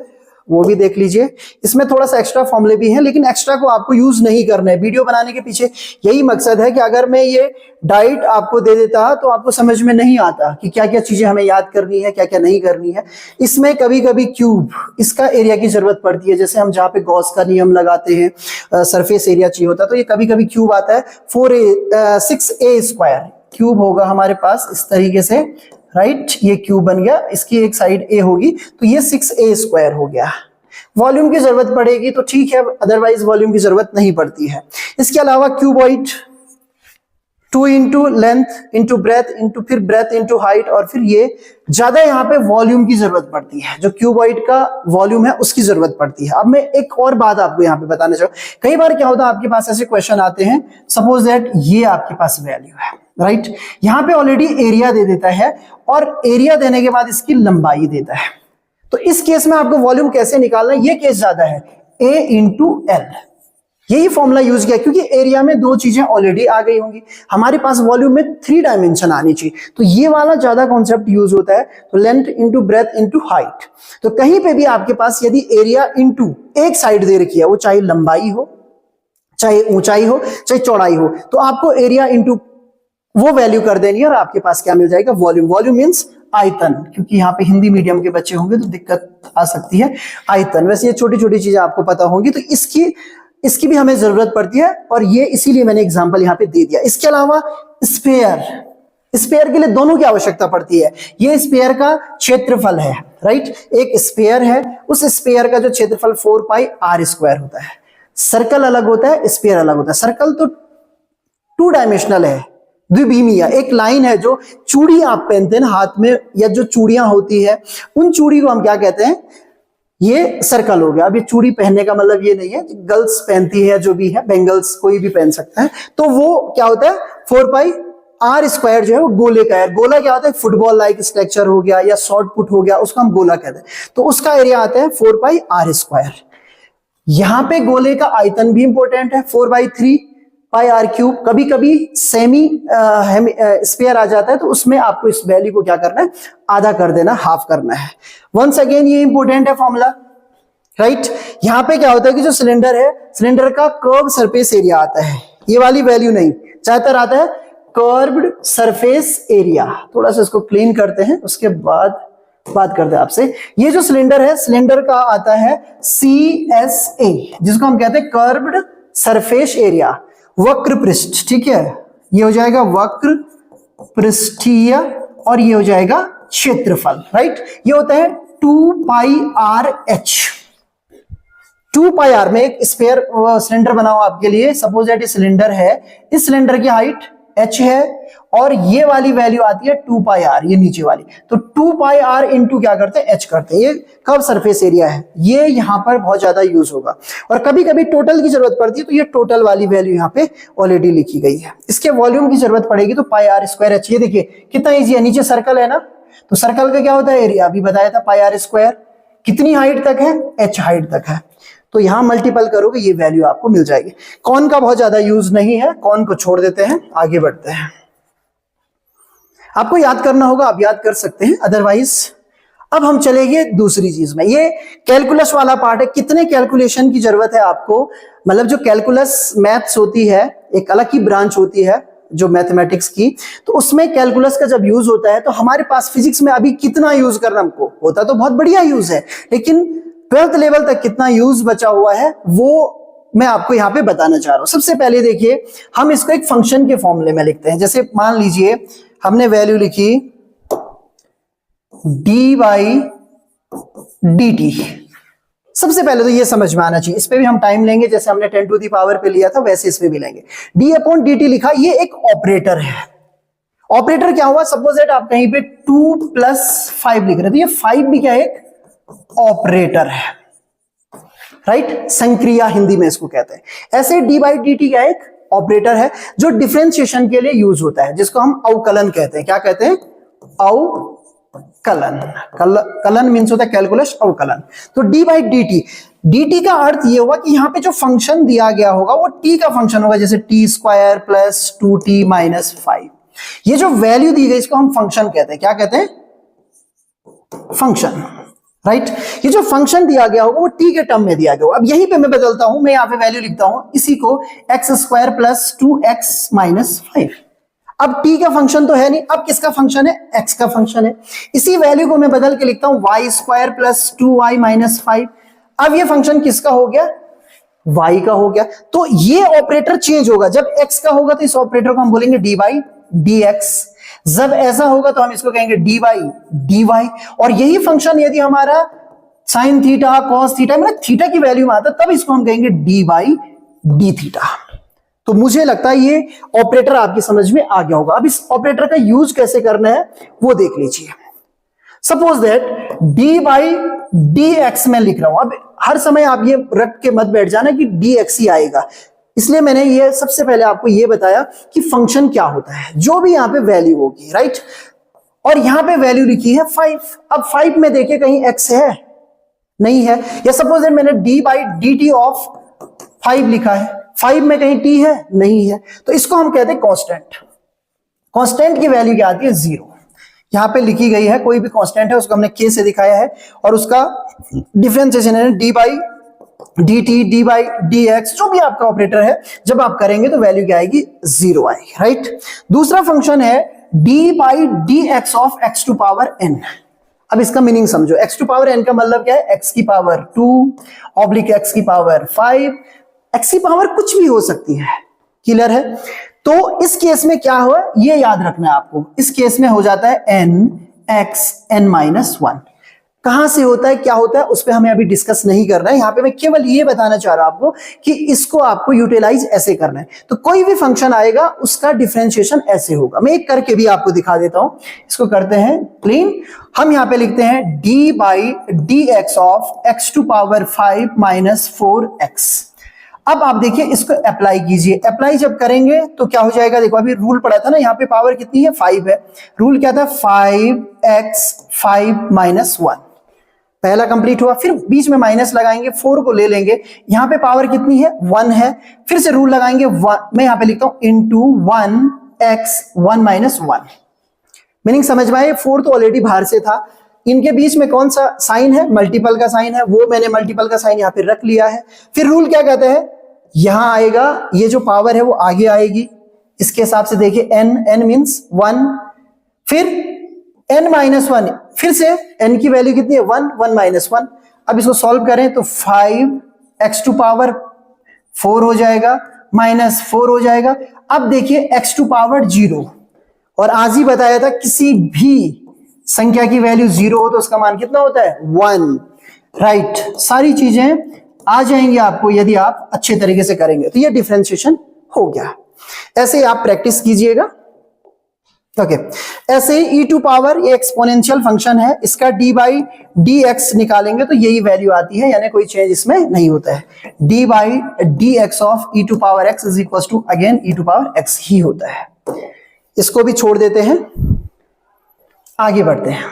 वो भी देख लीजिए। इसमें थोड़ा सा एक्स्ट्रा फॉर्मूले भी हैं, लेकिन एक्स्ट्रा को आपको यूज नहीं करना है। वीडियो बनाने के पीछे यही मकसद है कि अगर मैं ये डाइट आपको दे देता तो आपको समझ में नहीं आता कि क्या क्या चीजें हमें याद करनी है, क्या क्या नहीं करनी है। इसमें कभी कभी क्यूब, इसका एरिया की जरूरत पड़ती है। जैसे हम जहाँ पे गॉस का नियम लगाते हैं, सरफेस एरिया चाहिए होता है, तो ये कभी कभी क्यूब आता है। 6a² क्यूब होगा हमारे पास इस तरीके से, राइट, ये क्यूब बन गया, इसकी एक साइड a होगी तो ये 6a स्क्वायर हो गया। वॉल्यूम की जरूरत पड़ेगी तो ठीक है, अदरवाइज वॉल्यूम की जरूरत नहीं पड़ती है। इसके अलावा cuboid 2 into length into breadth into फिर ब्रेथ इंटू हाइट, और फिर ये ज्यादा यहाँ पे वॉल्यूम की जरूरत पड़ती है, जो क्यूबॉइड का वॉल्यूम है उसकी जरूरत पड़ती है। अब मैं एक और बात आपको यहाँ पे बताना चाहूँ, कई बार क्या होता है आपके पास ऐसे क्वेश्चन आते हैं, सपोज दैट ये आपके पास वैल्यू है, राइट, यहाँ पे ऑलरेडी एरिया दे देता है और एरिया देने के बाद इसकी लंबाई देता है। तो इस केस में आपको वॉल्यूम कैसे निकालना है, ये केस ज्यादा है, A इंटू एल, यही फॉर्मूला यूज किया क्योंकि एरिया में दो चीजें ऑलरेडी आ गई होंगी, हमारे पास वॉल्यूम में 3 डायमेंशन आनी चाहिए, तो ये वाला ज्यादा कॉन्सेप्ट यूज होता है। तो length into breadth into height, तो कहीं पे भी आपके पास यदि एरिया इंटू एक साइड दे रखी है, वो चाहे लंबाई हो, चाहे ऊंचाई हो, चाहे चौड़ाई हो, तो आपको एरिया इंटू वो वैल्यू कर देनी है और आपके पास क्या मिल जाएगा, वॉल्यूम। वॉल्यूम मींस आयतन, क्योंकि यहाँ पे हिंदी मीडियम के बच्चे होंगे तो दिक्कत आ सकती है, आयतन। वैसे ये छोटी छोटी चीजें आपको पता होंगी, तो इसकी भी हमें जरूरत पड़ती है और ये इसीलिए मैंने एग्जांपल यहाँ पे दे दिया। इसके अलावा स्फीयर के लिए दोनों की आवश्यकता पड़ती है। ये स्फीयर का क्षेत्रफल है, राइट, एक स्फीयर है, उस स्फीयर का जो क्षेत्रफल 4 पाई आर स्क्वायर होता है। सर्कल अलग होता है, स्फीयर अलग होता है। सर्कल तो 2 डायमेंशनल है, द्विभीमीय, एक लाइन है, जो चूड़ी आप पहनते हैं ना हाथ में, या जो चूड़ियां होती है, उन चूड़ी को हम क्या कहते हैं, ये सर्कल हो गया। अब ये चूड़ी पहनने का मतलब ये नहीं है, गर्ल्स पहनती है, जो भी है, बेंगल्स कोई भी पहन सकता है, तो वो क्या होता है 4 पाई आर स्क्वायर जो है वो गोले का है। गोला क्या होता है, फुटबॉल लाइक स्ट्रक्चर हो गया या शॉर्ट पुट हो गया, उसको हम गोला कहते हैं, तो उसका एरिया आता है 4 पाई आर स्क्वायर। यहां पे गोले का आयतन भी इंपॉर्टेंट है, 4/3 पाई आर क्यूब। कभी कभी सेमी स्फीयर आ जाता है, तो उसमें आपको इस वैल्यू को क्या करना है, आधा कर देना, हाफ करना है। वंस अगेन ये इंपॉर्टेंट है फॉर्मूला, राइट। यहां पे क्या होता है कि जो सिलेंडर है, सिलेंडर का कर्व सरफेस एरिया आता है, ये वाली वैल्यू नहीं, ज्यादातर आता है कर्व्ड सरफेस एरिया। थोड़ा सा इसको क्लीन करते हैं, उसके बाद बात करते हैं आपसे। ये जो सिलेंडर है, सिलेंडर का आता है CSA, जिसको हम कहते हैं कर्व्ड सरफेस एरिया, वक्र पृष्ठ, ठीक है। ये हो जाएगा वक्र पृष्ठीय और ये हो जाएगा क्षेत्रफल, राइट। ये होता है 2 पाई आर एच। 2 पाई आर में एक स्फीयर सिलेंडर बनाओ आपके लिए, सपोज दैट ये सिलेंडर है, इस सिलेंडर की हाइट h है और ये वाली वैल्यू आती है 2 पाई आर, ये नीचे वाली, तो 2 पाई आर इंटू क्या करते हैं, h करते हैं। ये कर्व सरफेस एरिया है, ये यहां पर बहुत ज्यादा यूज होगा। और कभी कभी टोटल की जरूरत पड़ती है, तो ये टोटल वाली वैल्यू यहाँ पे ऑलरेडी लिखी गई है। इसके वॉल्यूम की जरूरत पड़ेगी तो पाई आर स्क्वायर h। ये देखिए कितना ईजी है, नीचे सर्कल है ना, तो सर्कल का क्या होता है, एरिया, अभी बताया था, पाई आर स्क्वायर। कितनी हाइट तक है, h हाइट तक है, तो यहां मल्टीपल करोगे ये वैल्यू आपको मिल जाएगी। कौन का बहुत ज्यादा यूज नहीं है, कौन को छोड़ देते हैं, आगे बढ़ते हैं। आपको याद करना होगा, आप याद कर सकते हैं, अदरवाइज अब हम चलेंगे दूसरी चीज में। ये कैलकुलस वाला पार्ट है, कितने कैलकुलेशन की जरूरत है आपको, मतलब जो कैलकुलस मैथ्स होती है, एक अलग की ब्रांच होती है जो मैथमेटिक्स की, तो उसमें कैलकुलस का जब यूज होता है, तो हमारे पास फिजिक्स में अभी कितना यूज करना हमको होता, तो बहुत बढ़िया यूज है, लेकिन 12th लेवल तक कितना यूज बचा हुआ है वो मैं आपको यहां पे बताना चाह रहा हूं। सबसे पहले देखिए, हम इसको एक फंक्शन के फॉर्मूले में लिखते हैं। जैसे मान लीजिए हमने वैल्यू लिखी d/dt। सबसे पहले तो ये समझ में आना चाहिए, इस पे भी हम टाइम लेंगे, जैसे हमने 10 टू दी पावर पे लिया था वैसे इस पे भी लेंगे। d/dt लिखा, ये एक ऑपरेटर है। ऑपरेटर क्या हुआ, सपोज दैट आप कहीं पे 2 + 5 लिख रहे थे, ये 5 भी क्या है, एक ऑपरेटर है, राइट, संक्रिया हिंदी में इसको कहते हैं। ऐसे d/dt क्या एक ऑपरेटर है जो डिफरेंशिएशन के लिए यूज होता है, जिसको हम अवकलन कहते हैं। क्या कहते हैं, अवकलन। कलन मींस होता है कैलकुलस, अवकलन। तो d/dt, dt का अर्थ ये हुआ कि यहां पे जो फंक्शन दिया गया होगा वो t का फंक्शन होगा, जैसे t² + 2t - 5। ये जो वैल्यू दी गई इसको हम फंक्शन कहते हैं। क्या कहते हैं, फंक्शन, राइट। ये जो फंक्शन दिया गया होगा वो t के टर्म में दिया गया होगा। अब यहीं पे मैं बदलता हूं, मैं यहां पे वैल्यू लिखता हूं, इसी को x² + 2x - 5। अब t का फंक्शन तो है नहीं, अब किसका फंक्शन है, x का फंक्शन है। इसी वैल्यू को मैं बदल के लिखता हूं y² + 2y - 5। अब ये फंक्शन किसका हो गया, y का हो गया। तो ये ऑपरेटर चेंज होगा, जब x का होगा तो इस ऑपरेटर को हम बोलेंगे d/dx, जब ऐसा होगा तो हम इसको कहेंगे डी बाई डी वाई। और यही फंक्शन यदि हमारा साइन थीटा कॉस थीटा मतलब थीटा की वैल्यू में आता तब इसको हम कहेंगे डी बाई डी थीटा। तो मुझे लगता है ये ऑपरेटर आपकी समझ में आ गया होगा। अब इस ऑपरेटर का यूज कैसे करना है वो देख लीजिए। Suppose that D by d x में लिख रहा हूं। अब हर समय आप ये रख के मत बैठ जाना कि डी एक्स ही आएगा, इसलिए मैंने ये सबसे पहले आपको ये बताया कि फंक्शन क्या होता है। जो भी यहां पे वैल्यू होगी, राइट, और यहां पे वैल्यू लिखी है 5। अब 5 में देखिए कहीं x है नहीं है, या सपोज दैट मैंने d by D T of 5 लिखा है, 5 में कहीं t है नहीं है, तो इसको हम कहते हैं कांस्टेंट। कांस्टेंट की वैल्यू क्या आती है 0। यहां पे लिखी गई है, कोई भी कांस्टेंट है उसको हमने k से दिखाया है और उसका डिफरेंशिएशन है d by D T D by d x, जो भी आपका ऑपरेटर है जब आप करेंगे तो वैल्यू क्या आएगी 0 आएगी, राइट। दूसरा फंक्शन है d by d x of x to power n। अब इसका मीनिंग समझो, x टू पावर n का मतलब क्या है, x की पावर 2 ऑब्लिक x की पावर 5, x की पावर कुछ भी हो सकती है, क्लियर है। तो इस केस में क्या हुआ ये याद रखना है आपको। इस केस में हो जाता है n x n माइनस 1। कहां से होता है क्या होता है उस पर हमें अभी डिस्कस नहीं करना है, यहां पे मैं केवल ये बताना चाह रहा हूं आपको कि इसको आपको यूटिलाइज ऐसे करना है। तो कोई भी फंक्शन आएगा उसका डिफरेंशिएशन ऐसे होगा। मैं एक करके भी आपको दिखा देता हूं। इसको करते हैं प्लेन। हम यहां पे लिखते हैं d by d x of x to power 5 minus 4x। अब आप देखिए इसको अप्लाई कीजिए। अप्लाई जब करेंगे तो क्या हो जाएगा, देखो अभी रूल पढ़ा था ना, यहाँ पे पावर कितनी है 5 है। रूल क्या था 5x 5 माइनस 1, पहला कंप्लीट हुआ। फिर बीच में माइनस लगाएंगे, 4 को ले लेंगे, यहां पे पावर कितनी है 1 है, फिर से रूल लगाएंगे 1, मैं यहां पे लिखता हूं इंटू 1x 1 माइनस 1। मीनिंग समझ में आए, 4 तो ऑलरेडी बाहर से था, इनके बीच में कौन सा साइन है, मल्टीपल का साइन है, वो मैंने मल्टीपल का साइन यहां पे रख लिया है। फिर रूल क्या कहते हैं, यहां आएगा ये जो पावर है वो आगे आएगी, इसके हिसाब से देखिए n मीन्स 1, फिर n माइनस 1, फिर से n की वैल्यू कितनी है 1 1 माइनस 1। अब इसको सॉल्व करें तो 5x टू पावर 4 हो जाएगा माइनस 4 हो जाएगा। अब देखिए x टू पावर 0, और आज ही बताया था किसी भी संख्या की वैल्यू 0 हो तो उसका मान कितना होता है 1, राइट। सारी चीजें आ जाएंगी आपको यदि आप अच्छे तरीके से करेंगे। तो ये डिफरेंशिएशन हो गया। ऐसे ही आप प्रैक्टिस कीजिएगा, ओके। ऐसे ही e टू पावर ये एक्सपोनेंशियल फंक्शन है, इसका d बाई डी एक्स निकालेंगे तो यही वैल्यू आती है, यानी कोई चेंज इसमें नहीं होता है। d by d x of e to power x is equal to again e to power x ही होता है। इसको भी छोड़ देते हैं, आगे बढ़ते हैं।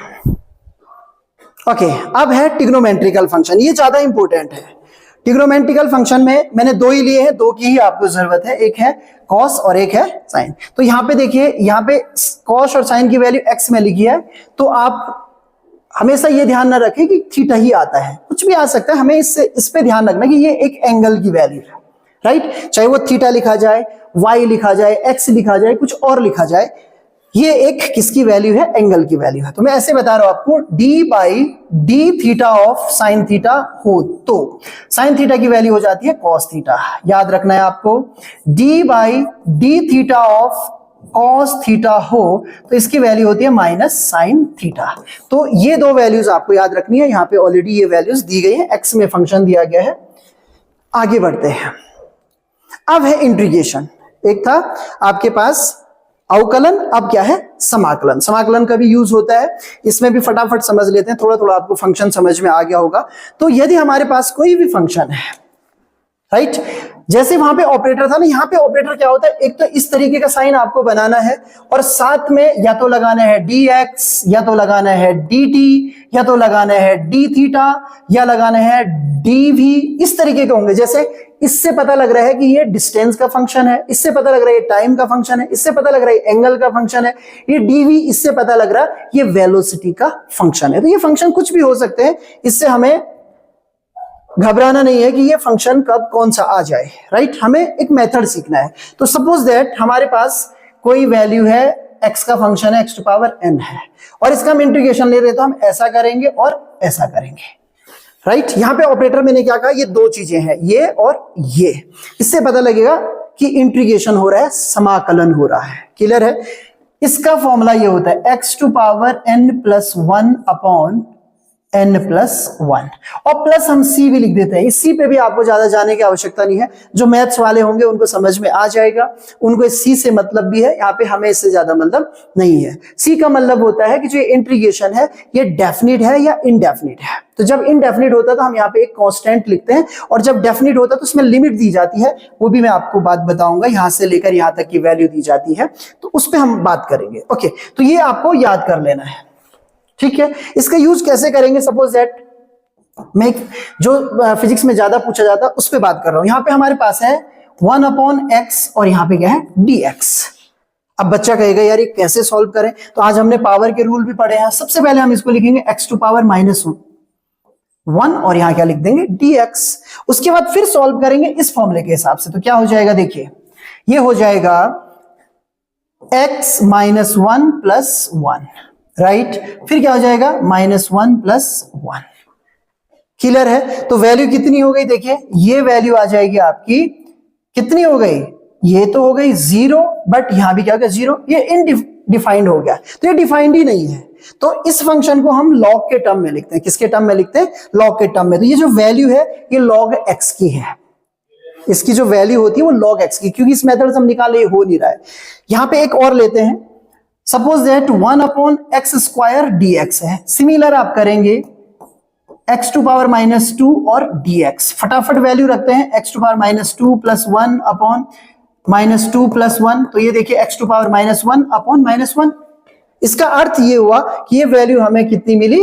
ओके, अब है ट्रिग्नोमेट्रिकल फंक्शन, ये ज्यादा इंपॉर्टेंट है। ट्रिग्नोमेट्रिकल फंक्शन में मैंने 2 ही लिए हैं, 2 की ही आपको जरूरत है, एक है कॉस और एक है साइन। तो यहां पे देखिए, यहां पे कॉस और साइन की वैल्यू x में लिखी है, तो आप हमेशा ये ध्यान ना रखें कि थीटा ही आता है, कुछ भी आ सकता है। हमें इस पे ध्यान रखना कि ये एक एंगल की वैल्यू है, राइट। चाहे वो थीटा लिखा जाए, y लिखा जाए, x लिखा जाए, कुछ और लिखा जाए, ये एक किसकी वैल्यू है, एंगल की वैल्यू है। तो मैं ऐसे बता रहा हूं आपको, d by D theta of sine theta हो तो साइन थीटा की वैल्यू हो जाती है कॉस थीटा। याद रखना है आपको, d by D theta of cos theta हो तो इसकी वैल्यू होती है माइनस साइन थीटा। तो ये 2 वैल्यूज आपको याद रखनी है। यहां पे ऑलरेडी ये वैल्यूज दी गई है, x में फंक्शन दिया गया है। आगे बढ़ते हैं। अब है इंटीग्रेशन। एक था आपके पास अवकलन, अब क्या है समाकलन। समाकलन का भी यूज होता है, इसमें भी फटाफट समझ लेते हैं, थोड़ा थोड़ा आपको फंक्शन समझ में आ गया होगा। तो यदि हमारे पास कोई भी फंक्शन है, राइट, जैसे वहां पे ऑपरेटर था ना, यहाँ पे ऑपरेटर क्या होता है, एक तो इस तरीके का साइन आपको बनाना है और साथ में या तो लगाना है dx, या तो लगाना है dt, या तो लगाना है d थीटा, या लगाना है dv। इस तरीके के होंगे। जैसे इससे पता लग रहा है कि ये डिस्टेंस का फंक्शन है, इससे पता लग रहा है ये टाइम का फंक्शन है, इससे पता लग रहा है एंगल का फंक्शन है, ये dv इससे पता लग रहा है ये वेलोसिटी का फंक्शन है। तो ये फंक्शन कुछ भी हो सकते हैं, इससे हमें घबराना नहीं है कि ये फंक्शन कब कौन सा आ जाए, राइट। हमें एक मेथड सीखना है। तो सपोज दैट हमारे पास कोई वैल्यू है, x का फंक्शन है, x टू पावर n है, और इसका हम इंटीग्रेशन ले रहे हैं, तो हम ऐसा करेंगे और ऐसा करेंगे, राइट। यहां पे ऑपरेटर मैंने क्या कहा, ये 2 चीजें हैं, ये और ये। इससे पता लगेगा कि इंटीग्रेशन हो रहा है, समाकलन हो रहा है, क्लियर है। इसका फॉर्मूला ये होता है x to power n+1 upon n+1 और प्लस हम c भी लिख देते हैं। इस c पे भी आपको ज्यादा जाने की आवश्यकता नहीं है, जो मैथ्स वाले होंगे उनको समझ में आ जाएगा, उनको इस c से मतलब भी है, यहाँ पे हमें इससे ज्यादा मतलब नहीं है। c का मतलब होता है कि जो इंटीग्रेशन है ये डेफिनिट है या इनडेफिनिट है। तो जब इनडेफिनिट होता है तो हम यहाँ पे एक कांस्टेंट लिखते हैं, और जब डेफिनिट होता है तो उसमें लिमिट दी जाती है, वो भी मैं आपको बात बताऊंगा, यहां से लेकर यहां तक की वैल्यू दी जाती है, तो उस पर हम बात करेंगे। ओके, तो ये आपको याद कर लेना है, ठीक है। इसका यूज कैसे करेंगे, सपोज दैट मैं जो फिजिक्स में ज्यादा पूछा जाता है उस पर बात कर रहा हूं। यहां पे हमारे पास है 1/x और यहां पे क्या है dx। अब बच्चा कहेगा यार ये कैसे सॉल्व करें, तो आज हमने पावर के रूल भी पढ़े हैं। सबसे पहले हम इसको लिखेंगे x टू पावर -1 और यहां क्या लिख देंगे dx। उसके बाद फिर सॉल्व करेंगे इस फॉर्मूले के हिसाब से, तो क्या हो जाएगा, देखिए ये हो जाएगा x -1 + 1, राइट। फिर क्या हो जाएगा -1 + 1। क्लियर है। तो वैल्यू कितनी हो गई, देखिए ये वैल्यू आ जाएगी आपकी, कितनी हो गई, ये तो हो गई 0, बट यहां भी क्या हो गया 0, ये इनडिफाइंड हो गया, तो ये डिफाइंड ही नहीं है। तो इस फंक्शन को हम लॉग के टर्म में लिखते हैं। किसके टर्म में लिखते हैं, लॉग के टर्म में। तो ये जो वैल्यू है ये log x की है, इसकी जो वैल्यू होती है वो log x की, क्योंकि इस मेथड से हम निकाले ये हो नहीं रहा है। यहां पे एक और लेते हैं, सपोज दैट 1/x² dx है। सिमिलर आप करेंगे x टू पावर -2 और dx, फटाफट वैल्यू रखते हैं, x टू पावर -2 + 1 अपॉन -2 + 1, तो ये देखिए x टू पावर -1 अपॉन -1। इसका अर्थ ये हुआ कि ये वैल्यू हमें कितनी मिली,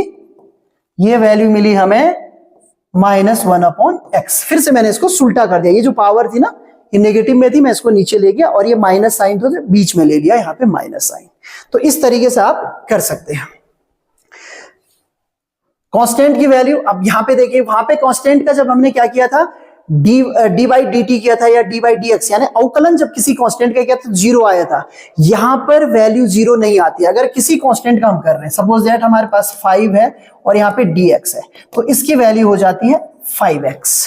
ये वैल्यू मिली हमें -1/x। फिर से मैंने इसको उल्टा कर दिया, ये जो पावर थी ना ये नेगेटिव में थी, मैं इसको नीचे ले गया और ये माइनस साइन तो बीच में ले लिया, यहां पे माइनस साइन। तो इस तरीके से आप कर सकते हैं। कांस्टेंट की वैल्यू, अब यहां पे देखिए, वहां पे कांस्टेंट का जब हमने क्या किया था, d/dt किया था या d/dx, यानी अवकलन जब किसी कांस्टेंट का किया था 0 आया था। यहां पर वैल्यू 0 नहीं आती अगर किसी कांस्टेंट का हम कर रहे हैं। सपोज दैट हमारे पास 5 है और यहाँ पे dx है, तो इसकी वैल्यू हो जाती है 5x।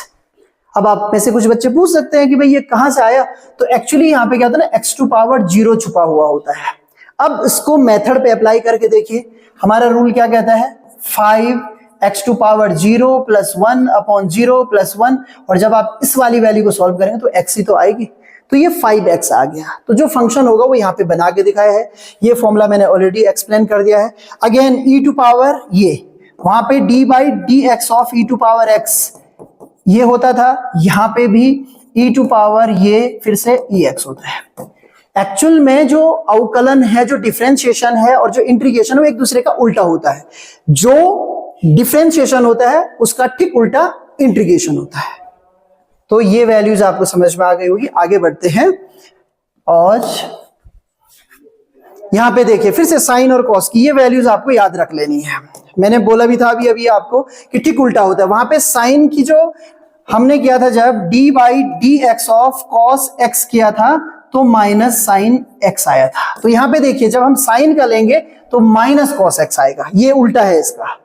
अब आप में से कुछ बच्चे पूछ सकते हैं कि भाई ये कहां से आया, तो एक्चुअली यहाँ पे क्या होता है ना, x टू पावर 0 छुपा हुआ होता है। अब इसको मेथड पे अप्लाई करके देखिए, हमारा रूल क्या कहता है, 5x टू पावर 0 + 1/0 + 1, और जब आप इस वाली वैल्यू को सॉल्व करेंगे तो x ही तो आएगी, तो ये 5x आ गया। तो जो फंक्शन होगा वो यहाँ पे बना के दिखाया है, ये फॉर्मूला मैंने ऑलरेडी एक्सप्लेन कर दिया है। अगेन e टू पावर, ये वहां पे d/dx of e to power x ये होता था, यहां पे भी e टू पावर ये फिर से ex होता है। एक्चुअल में जो अवकलन है, जो डिफरेंशिएशन है और जो इंटीग्रेशन है वो एक दूसरे का उल्टा होता है। जो डिफरेंशिएशन होता है उसका ठीक उल्टा इंटीग्रेशन होता है। तो ये वैल्यूज आपको समझ में आ गई होगी। आगे बढ़ते हैं, और यहां पे देखिए फिर से साइन और कॉस की ये वैल्यूज आपको याद रख लेनी है। मैंने बोला भी था अभी आपको कि ठीक उल्टा होता है। वहां पे साइन की जो हमने किया था, जब d/dx ऑफ cos x किया था तो माइनस साइन x आया था। तो यहां पे देखिए जब हम साइन का लेंगे तो माइनस cos x आएगा, ये उल्टा है इसका।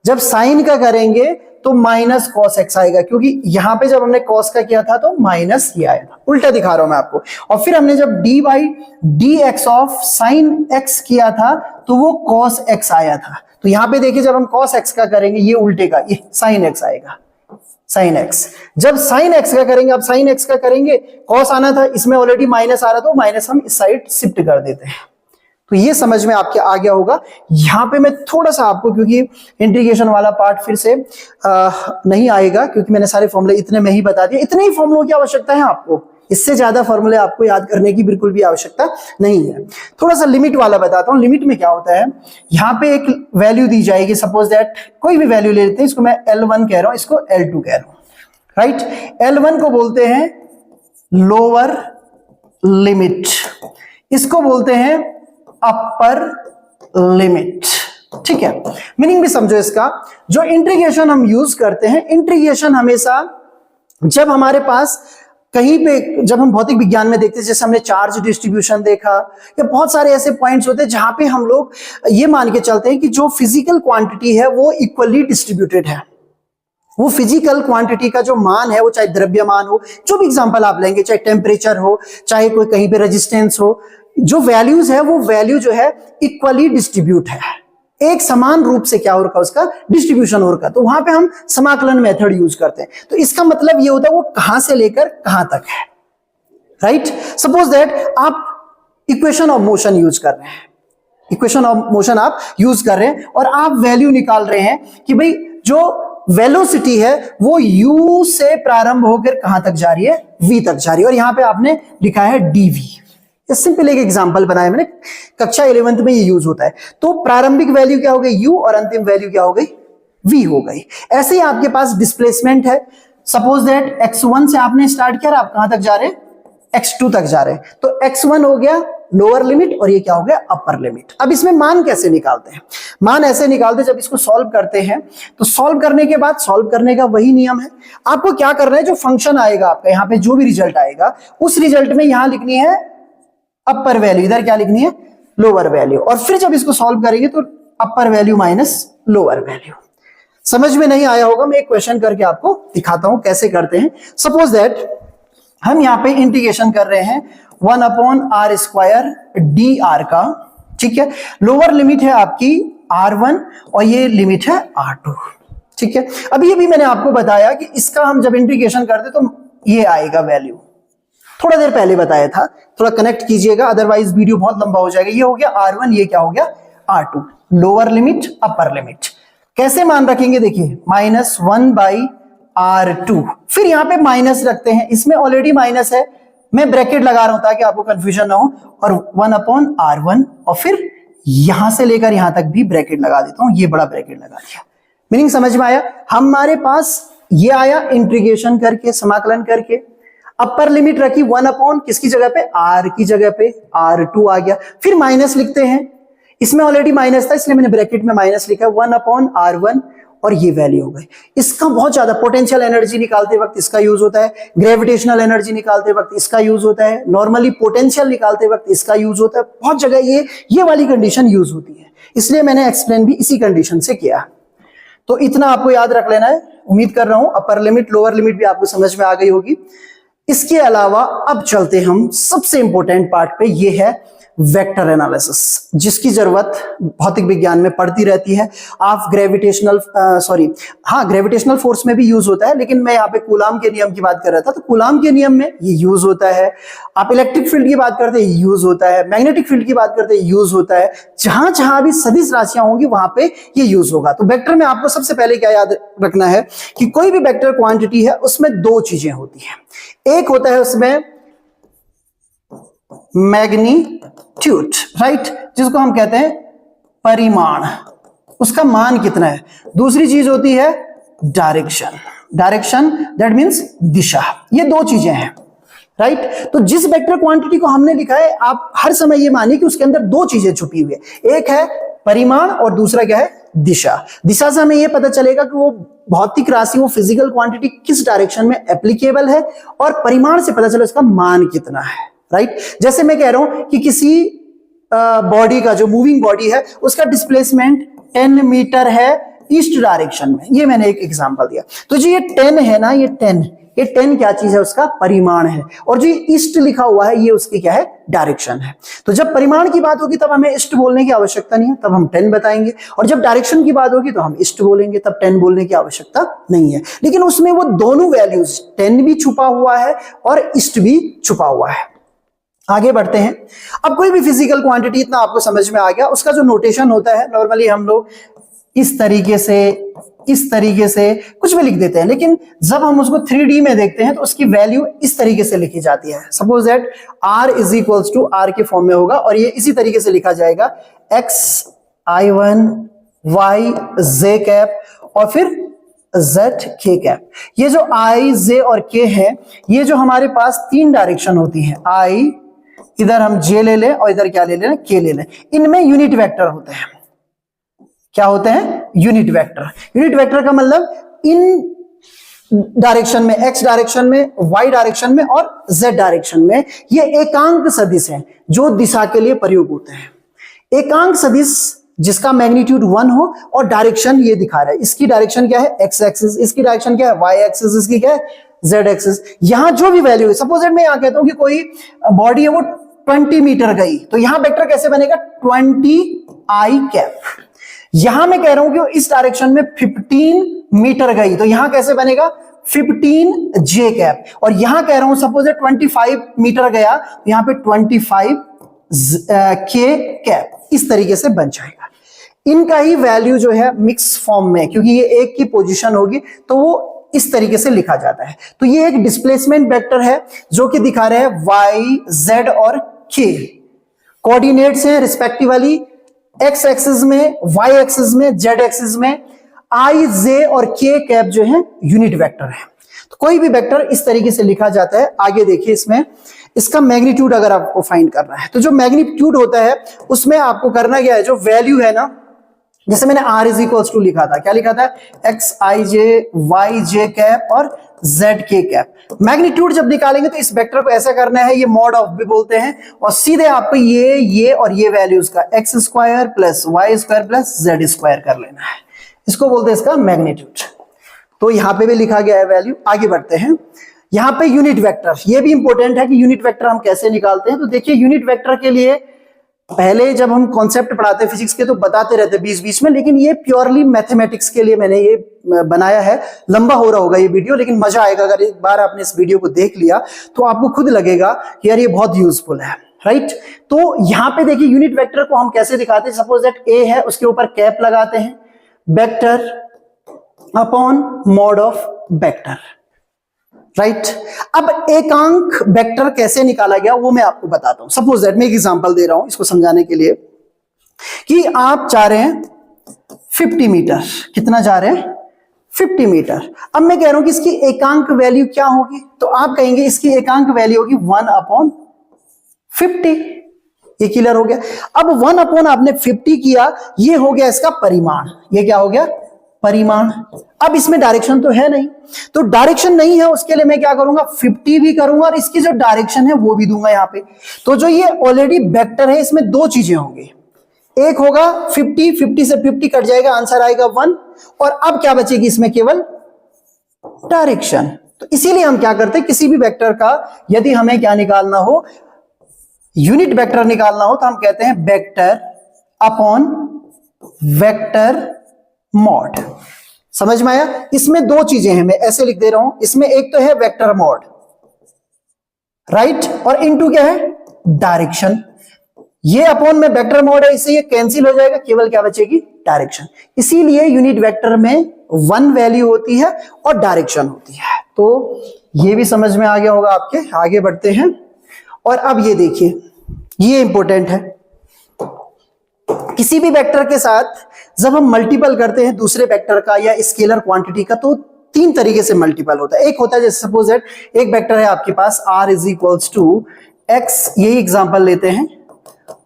जब साइन का करेंगे तो माइनस cos x आएगा, क्योंकि यहां पे जब हमने cos का किया था तो माइनस ही आया था। उल्टा दिखा रहा हूं मैं आपको। और फिर हमने जब d/dx ऑफ sin x किया था तो वो cos x आया था। तो यहां पे देखिए जब हम cos x का करेंगे ये उल्टे का, ये sin x आएगा, sin x। जब sin x का करेंगे, अब sin x का करेंगे, cos आना था, इसमें ऑलरेडी माइनस आ रहा था, माइनस हम इस साइड शिफ्ट कर देते हैं। तो ये समझ में आपके आ गया होगा। यहां पे मैं थोड़ा सा आपको, क्योंकि इंटीग्रेशन वाला पार्ट फिर से नहीं आएगा, क्योंकि मैंने सारे फॉर्मूले इतने में ही बता दिए। इतने ही फॉर्मूलों की आवश्यकता है आपको, इससे ज्यादा फॉर्मूले आपको याद करने की बिल्कुल भी आवश्यकता नहीं है। थोड़ा सा लिमिट वाला बताता हूं। लिमिट में क्या होता है, यहाँ पे एक वैल्यू दी जाएगी, सपोज दैट कोई भी वैल्यू ले लेते हैं, इसको मैं L1 कह रहा हूं, इसको L2 कह रहा हूं, राइट। L1 को बोलते हैं लोअर लिमिट, इसको बोलते हैं अपर लिमिट, ठीक है। मीनिंग भी समझो इसका। जो इंटीग्रेशन हम यूज करते हैं, इंटीग्रेशन हमेशा जब हमारे पास कहीं पे, जब हम भौतिक विज्ञान में देखते हैं, जैसे हमने चार्ज डिस्ट्रीब्यूशन देखा, या बहुत सारे ऐसे पॉइंट्स होते हैं जहां पे हम लोग ये मान के चलते हैं कि जो फिजिकल क्वांटिटी है वो इक्वली डिस्ट्रीब्यूटेड है। वो फिजिकल क्वांटिटी का जो मान है, वो चाहे द्रव्यमान हो, जो भी एग्जांपल आप लेंगे, चाहे टेम्परेचर हो, चाहे कोई कहीं पे रेजिस्टेंस हो, जो वैल्यूज है वो वैल्यू जो है इक्वली डिस्ट्रीब्यूट है, एक समान रूप से क्या हो रखा उसका डिस्ट्रीब्यूशन हो रखा, तो वहां पे हम समाकलन मेथड यूज करते हैं। तो इसका मतलब ये होता है वो कहां से लेकर कहां तक है, राइट। सपोज दैट आप इक्वेशन ऑफ मोशन यूज कर रहे हैं, इक्वेशन ऑफ मोशन आप यूज कर रहे हैं और आप वैल्यू निकाल रहे हैं कि भाई जो वेलोसिटी है वो u से प्रारंभ होकर कहां तक जा रही है, v तक जा रही है, और यहां पे आपने लिखा है dv। सिंपल एक एग्जांपल बनाया मैंने, कक्षा 11th में ये यूज होता है। तो प्रारंभिक वैल्यू क्या हो गई u और अंतिम वैल्यू क्या हो गई, v हो गई। ऐसे ही आपके पास डिस्प्लेसमेंट है, सपोज दैट x1 से आपने स्टार्ट किया, आप कहां तक जा रहे हैं, x2 तक जा रहे हैं, तो x1 हो गया लोअर लिमिट और ये क्या हो गया अपर लिमिट। अब इसमें मान कैसे निकालते हैं, मान ऐसे निकालते हैं जब इसको सॉल्व करते हैं, तो सॉल्व करने के बाद सॉल्व करने का वही नियम है, आपको क्या करना है, जो फंक्शन आएगा आपका यहाँ पे जो भी रिजल्ट आएगा उस रिजल्ट में यहां लिखनी है अपर वैल्यू, इधर क्या लिखनी है लोअर वैल्यू, और फिर जब इसको सॉल्व करेंगे तो अपर वैल्यू माइनस लोअर वैल्यू। समझ में नहीं आया होगा, मैं एक क्वेश्चन करके आपको दिखाता हूं कैसे करते हैं। सपोज दैट हम यहाँ पे इंटीग्रेशन कर रहे हैं 1/r² dr का, ठीक है। लोअर लिमिट है आपकी r1 और ये लिमिट है r2, ठीक है। अब ये भी मैंने आपको बताया कि इसका हम जब इंटीग्रेशन करते तो ये आएगा वैल्यू, थोड़ा देर पहले बताया था, थोड़ा कनेक्ट कीजिएगा अदरवाइज वीडियो बहुत लंबा हो जाएगा। ये हो गया r1, ये क्या हो गया r2, lower limit upper limit. कैसे मान रखेंगे, देखिए -1/r2, फिर यहां पे माइनस रखते हैं, इसमें ऑलरेडी माइनस है, मैं ब्रैकेट लगा रहा हूं ताकि आपको कंफ्यूजन ना हो, और 1/r1 और फिर यहां से लेकर यहां तक भी ब्रैकेट लगा देता हूं, ये बड़ा ब्रैकेट लगा दिया। मीनिंग समझ में आया, हमारे पास ये आया इंटीग्रेशन करके, समाकलन करके, अपर लिमिट रखी 1/ किसकी जगह पे, r की जगह पे, r2 आ गया, फिर माइनस लिखते हैं, इसमें ऑलरेडी माइनस था इसलिए मैंने ब्रैकेट में माइनस लिखा, 1/r1 और ये वैल्यू हो गई। इसका बहुत ज्यादा पोटेंशियल एनर्जी निकालते वक्त इसका यूज होता है, ग्रेविटेशनल एनर्जी निकालते वक्त इसका यूज होता है, नॉर्मली पोटेंशियल निकालते वक्त इसका यूज होता है, बहुत जगह ये वाली कंडीशन यूज होती है, इसलिए मैंने एक्सप्लेन भी इसी कंडीशन से किया। तो इतना आपको याद रख लेना है, उम्मीद कर रहा हूं अपर लिमिट लोअर लिमिट भी आपको समझ में आ गई होगी। इसके अलावा अब चलते हम सबसे इंपॉर्टेंट पार्ट पे, ये है वेक्टर एनालिसिस, जिसकी जरूरत भौतिक विज्ञान में पड़ती रहती है। आप ग्रेविटेशनल फोर्स में भी यूज होता है, लेकिन मैं यहाँ पे कूलाम के नियम की बात कर रहा था, तो कूलाम के नियम में ये यूज होता है। आप इलेक्ट्रिक फील्ड की बात करते हैं यूज होता है, मैग्नेटिक फील्ड की बात करते हैं यूज होता है, जहां जहां भी सदिश राशियां होंगी वहां पे ये यूज होगा। तो वेक्टर में आपको सबसे पहले क्या याद रखना है कि कोई भी वेक्टर क्वांटिटी है उसमें दो चीजें होती हैं, एक होता है उसमें मैग्नीट्यूड, राइट, जिसको हम कहते हैं परिमाण, उसका मान कितना है। दूसरी चीज होती है डायरेक्शन, डायरेक्शन दैट मींस दिशा। ये दो चीजें हैं, राइट। तो जिस वेक्टर क्वांटिटी को हमने लिखा है, आप हर समय ये मानिए कि उसके अंदर दो चीजें छुपी हुई है, एक है परिमाण और दूसरा क्या है दिशा। दिशा से हमें यह पता चलेगा कि वो भौतिक राशि, वो फिजिकल क्वांटिटी किस डायरेक्शन में एप्लीकेबल है, और परिमाण से पता चले उसका मान कितना है, राइट। जैसे मैं कह रहा हूं कि किसी बॉडी का, जो मूविंग बॉडी है, उसका डिस्प्लेसमेंट 10 मीटर है ईस्ट डायरेक्शन में, ये मैंने एक एग्जांपल दिया। तो जो ये 10 है ना, ये 10 क्या चीज है, उसका परिमाण है, और जो ईस्ट लिखा हुआ है ये उसकी क्या है डायरेक्शन है। तो जब परिमाण की बात होगी तब हमें ईस्ट बोलने की आवश्यकता नहीं है, तब हम 10 बताएंगे, और जब डायरेक्शन की बात होगी तो हम ईस्ट बोलेंगे, तब 10 बोलने की आवश्यकता नहीं है। लेकिन उसमें वो दोनों वैल्यूज 10 भी छुपा हुआ है और ईस्ट भी छुपा हुआ है। आगे बढ़ते हैं। अब कोई भी फिजिकल क्वांटिटी, इतना आपको समझ में आ गया, उसका जो नोटेशन होता है, नॉर्मली हम लोग इस तरीके से कुछ भी लिख देते हैं, लेकिन जब हम उसको 3D में देखते हैं तो उसकी वैल्यू इस तरीके से लिखी जाती है। Suppose that r is equals to r के फॉर्म में होगा, और ये इसी तरीके से लिखा जाएगा x i1 y j cap और फिर z k कैप। ये जो i j और k है, ये जो हमारे पास तीन डायरेक्शन होती है, i इधर हम j ले लें और इधर क्या ले लें, k ले लें, इनमें यूनिट वेक्टर होते हैं। क्या होते हैं, यूनिट वेक्टर। यूनिट वेक्टर का मतलब इन डायरेक्शन में, x डायरेक्शन में, y डायरेक्शन में और z डायरेक्शन में, ये एकांक सदिश हैं जो दिशा के लिए प्रयोग होते हैं। एकांक सदिश जिसका मैग्नीट्यूड 1 हो और डायरेक्शन ये दिखा रहा है, इसकी डायरेक्शन क्या है x एक्सिस, इसकी डायरेक्शन क्या है y एक्सिस, इसकी क्या है z एक्सिस। यहां जो भी वैल्यू है, सपोज मैं यहां कहता हूं कि कोई बॉडी है वो 20 मीटर गई तो यहां वेक्टर कैसे बनेगा 20 आई कैप। यहां मैं कह रहा हूं कि इस डायरेक्शन में 15 मीटर गई तो यहां कैसे बनेगा 15 जे कैप। और यहां कह रहा हूं सपोज 25 मीटर गया तो यहां पे 25 के कैप, इस तरीके से बन जाएगा। इनका ही वैल्यू जो है मिक्स फॉर्म में, क्योंकि ये एक की पोजीशन होगी तो वो इस तरीके से लिखा जाता है। तो ये एक डिस्प्लेसमेंट वेक्टर है जो कि दिखा रहे हैं y, z और k। कोऑर्डिनेट्स हैं रिस्पेक्टिवली x एक्सिस में, y एक्सिस में, z एक्सिस में। i, j और k कैप जो है यूनिट वेक्टर है। तो कोई भी वेक्टर इस तरीके से लिखा जाता है। आगे देखिए इसमें इसका मैग्नीट्यूड अगर आपको फाइंड करना है तो जो मैग्नीट्यूड होता है उसमें आपको करना क्या है, जो वैल्यू है ना, जैसे मैंने r इज इक्वल्स टू लिखा था, क्या लिखा था x i j y j cap और z k कैप। मैग्नीट्यूड जब निकालेंगे तो इस वेक्टर को ऐसा करना है, ये मॉड ऑफ भी बोलते हैं, और सीधे आपको ये और ये वैल्यूज का x square plus y square plus z square कर लेना है, इसको बोलते हैं इसका मैग्नीट्यूड। तो यहां पे भी लिखा गया है वैल्यू। आगे बढ़ते हैं, यहां पे यूनिट वेक्टर, ये भी इंपॉर्टेंट है कि यूनिट वेक्टर हम कैसे निकालते हैं। तो देखिए यूनिट वेक्टर के लिए पहले जब हम कॉन्सेप्ट पढ़ाते हैं फिजिक्स के तो बताते रहते बीच बीच में, लेकिन ये प्योरली मैथमेटिक्स के लिए मैंने ये बनाया है। लंबा हो रहा होगा ये वीडियो, लेकिन मजा आएगा अगर एक बार आपने इस वीडियो को देख लिया तो आपको खुद लगेगा कि यार ये बहुत यूजफुल है, राइट। तो यहां पे देखिए यूनिट वेक्टर को हम कैसे दिखाते हैं। सपोज दैट ए है, उसके ऊपर कैप लगाते हैं, vector upon mod of vector, right. अब एकांक वेक्टर कैसे निकाला गया वो मैं आपको बताता हूं। सपोज दैट मैं एक एग्जांपल दे रहा हूं इसको समझाने के लिए कि आप जा रहे हैं 50 मीटर, कितना जा रहे हैं 50 मीटर। अब मैं कह रहा हूं कि इसकी एकांक वैल्यू क्या होगी, तो आप कहेंगे इसकी एकांक वैल्यू होगी 1/50। ये क्लियर हो गया। अब 1/ आपने 50 किया, ये हो गया इसका परिमाण, ये क्या हो गया परिमाण। अब इसमें डायरेक्शन तो है नहीं, तो डायरेक्शन नहीं है उसके लिए मैं क्या करूंगा 50 भी करूंगा और इसकी जो डायरेक्शन है वो भी दूंगा यहां पे। तो जो ये ऑलरेडी वेक्टर है इसमें दो चीजें होंगी, एक होगा 50 से 50 कट जाएगा, आंसर आएगा 1, और अब क्या बचेगी इसमें केवल डायरेक्शन। तो इसीलिए हम क्या करते हैं, किसी भी वेक्टर का यदि हमें क्या निकालना हो, यूनिट वेक्टर निकालना हो, तो हम कहते हैं वेक्टर अपॉन वेक्टर मॉड। समझ में आया। इसमें दो चीजें हैं, मैं ऐसे लिख दे रहा हूं, इसमें एक तो है वेक्टर मॉड, राइट, और इनटू क्या है डायरेक्शन। ये अपॉन में वेक्टर मॉड है, इससे ये कैंसिल हो जाएगा, केवल क्या बचेगी डायरेक्शन। इसीलिए यूनिट वेक्टर में 1 वैल्यू होती है और डायरेक्शन होती है। तो ये भी समझ में आ गया होगा आपके। आगे बढ़ते हैं, और अब ये देखिए, ये इंपॉर्टेंट है। किसी भी वेक्टर के साथ जब हम मल्टीपल करते हैं दूसरे वेक्टर का या स्केलर क्वांटिटी का, तो 3 तरीके से मल्टीपल होता है। एक होता है जैसे सपोज दैट एक वेक्टर है आपके पास r is equals to x, यही एग्जांपल लेते हैं,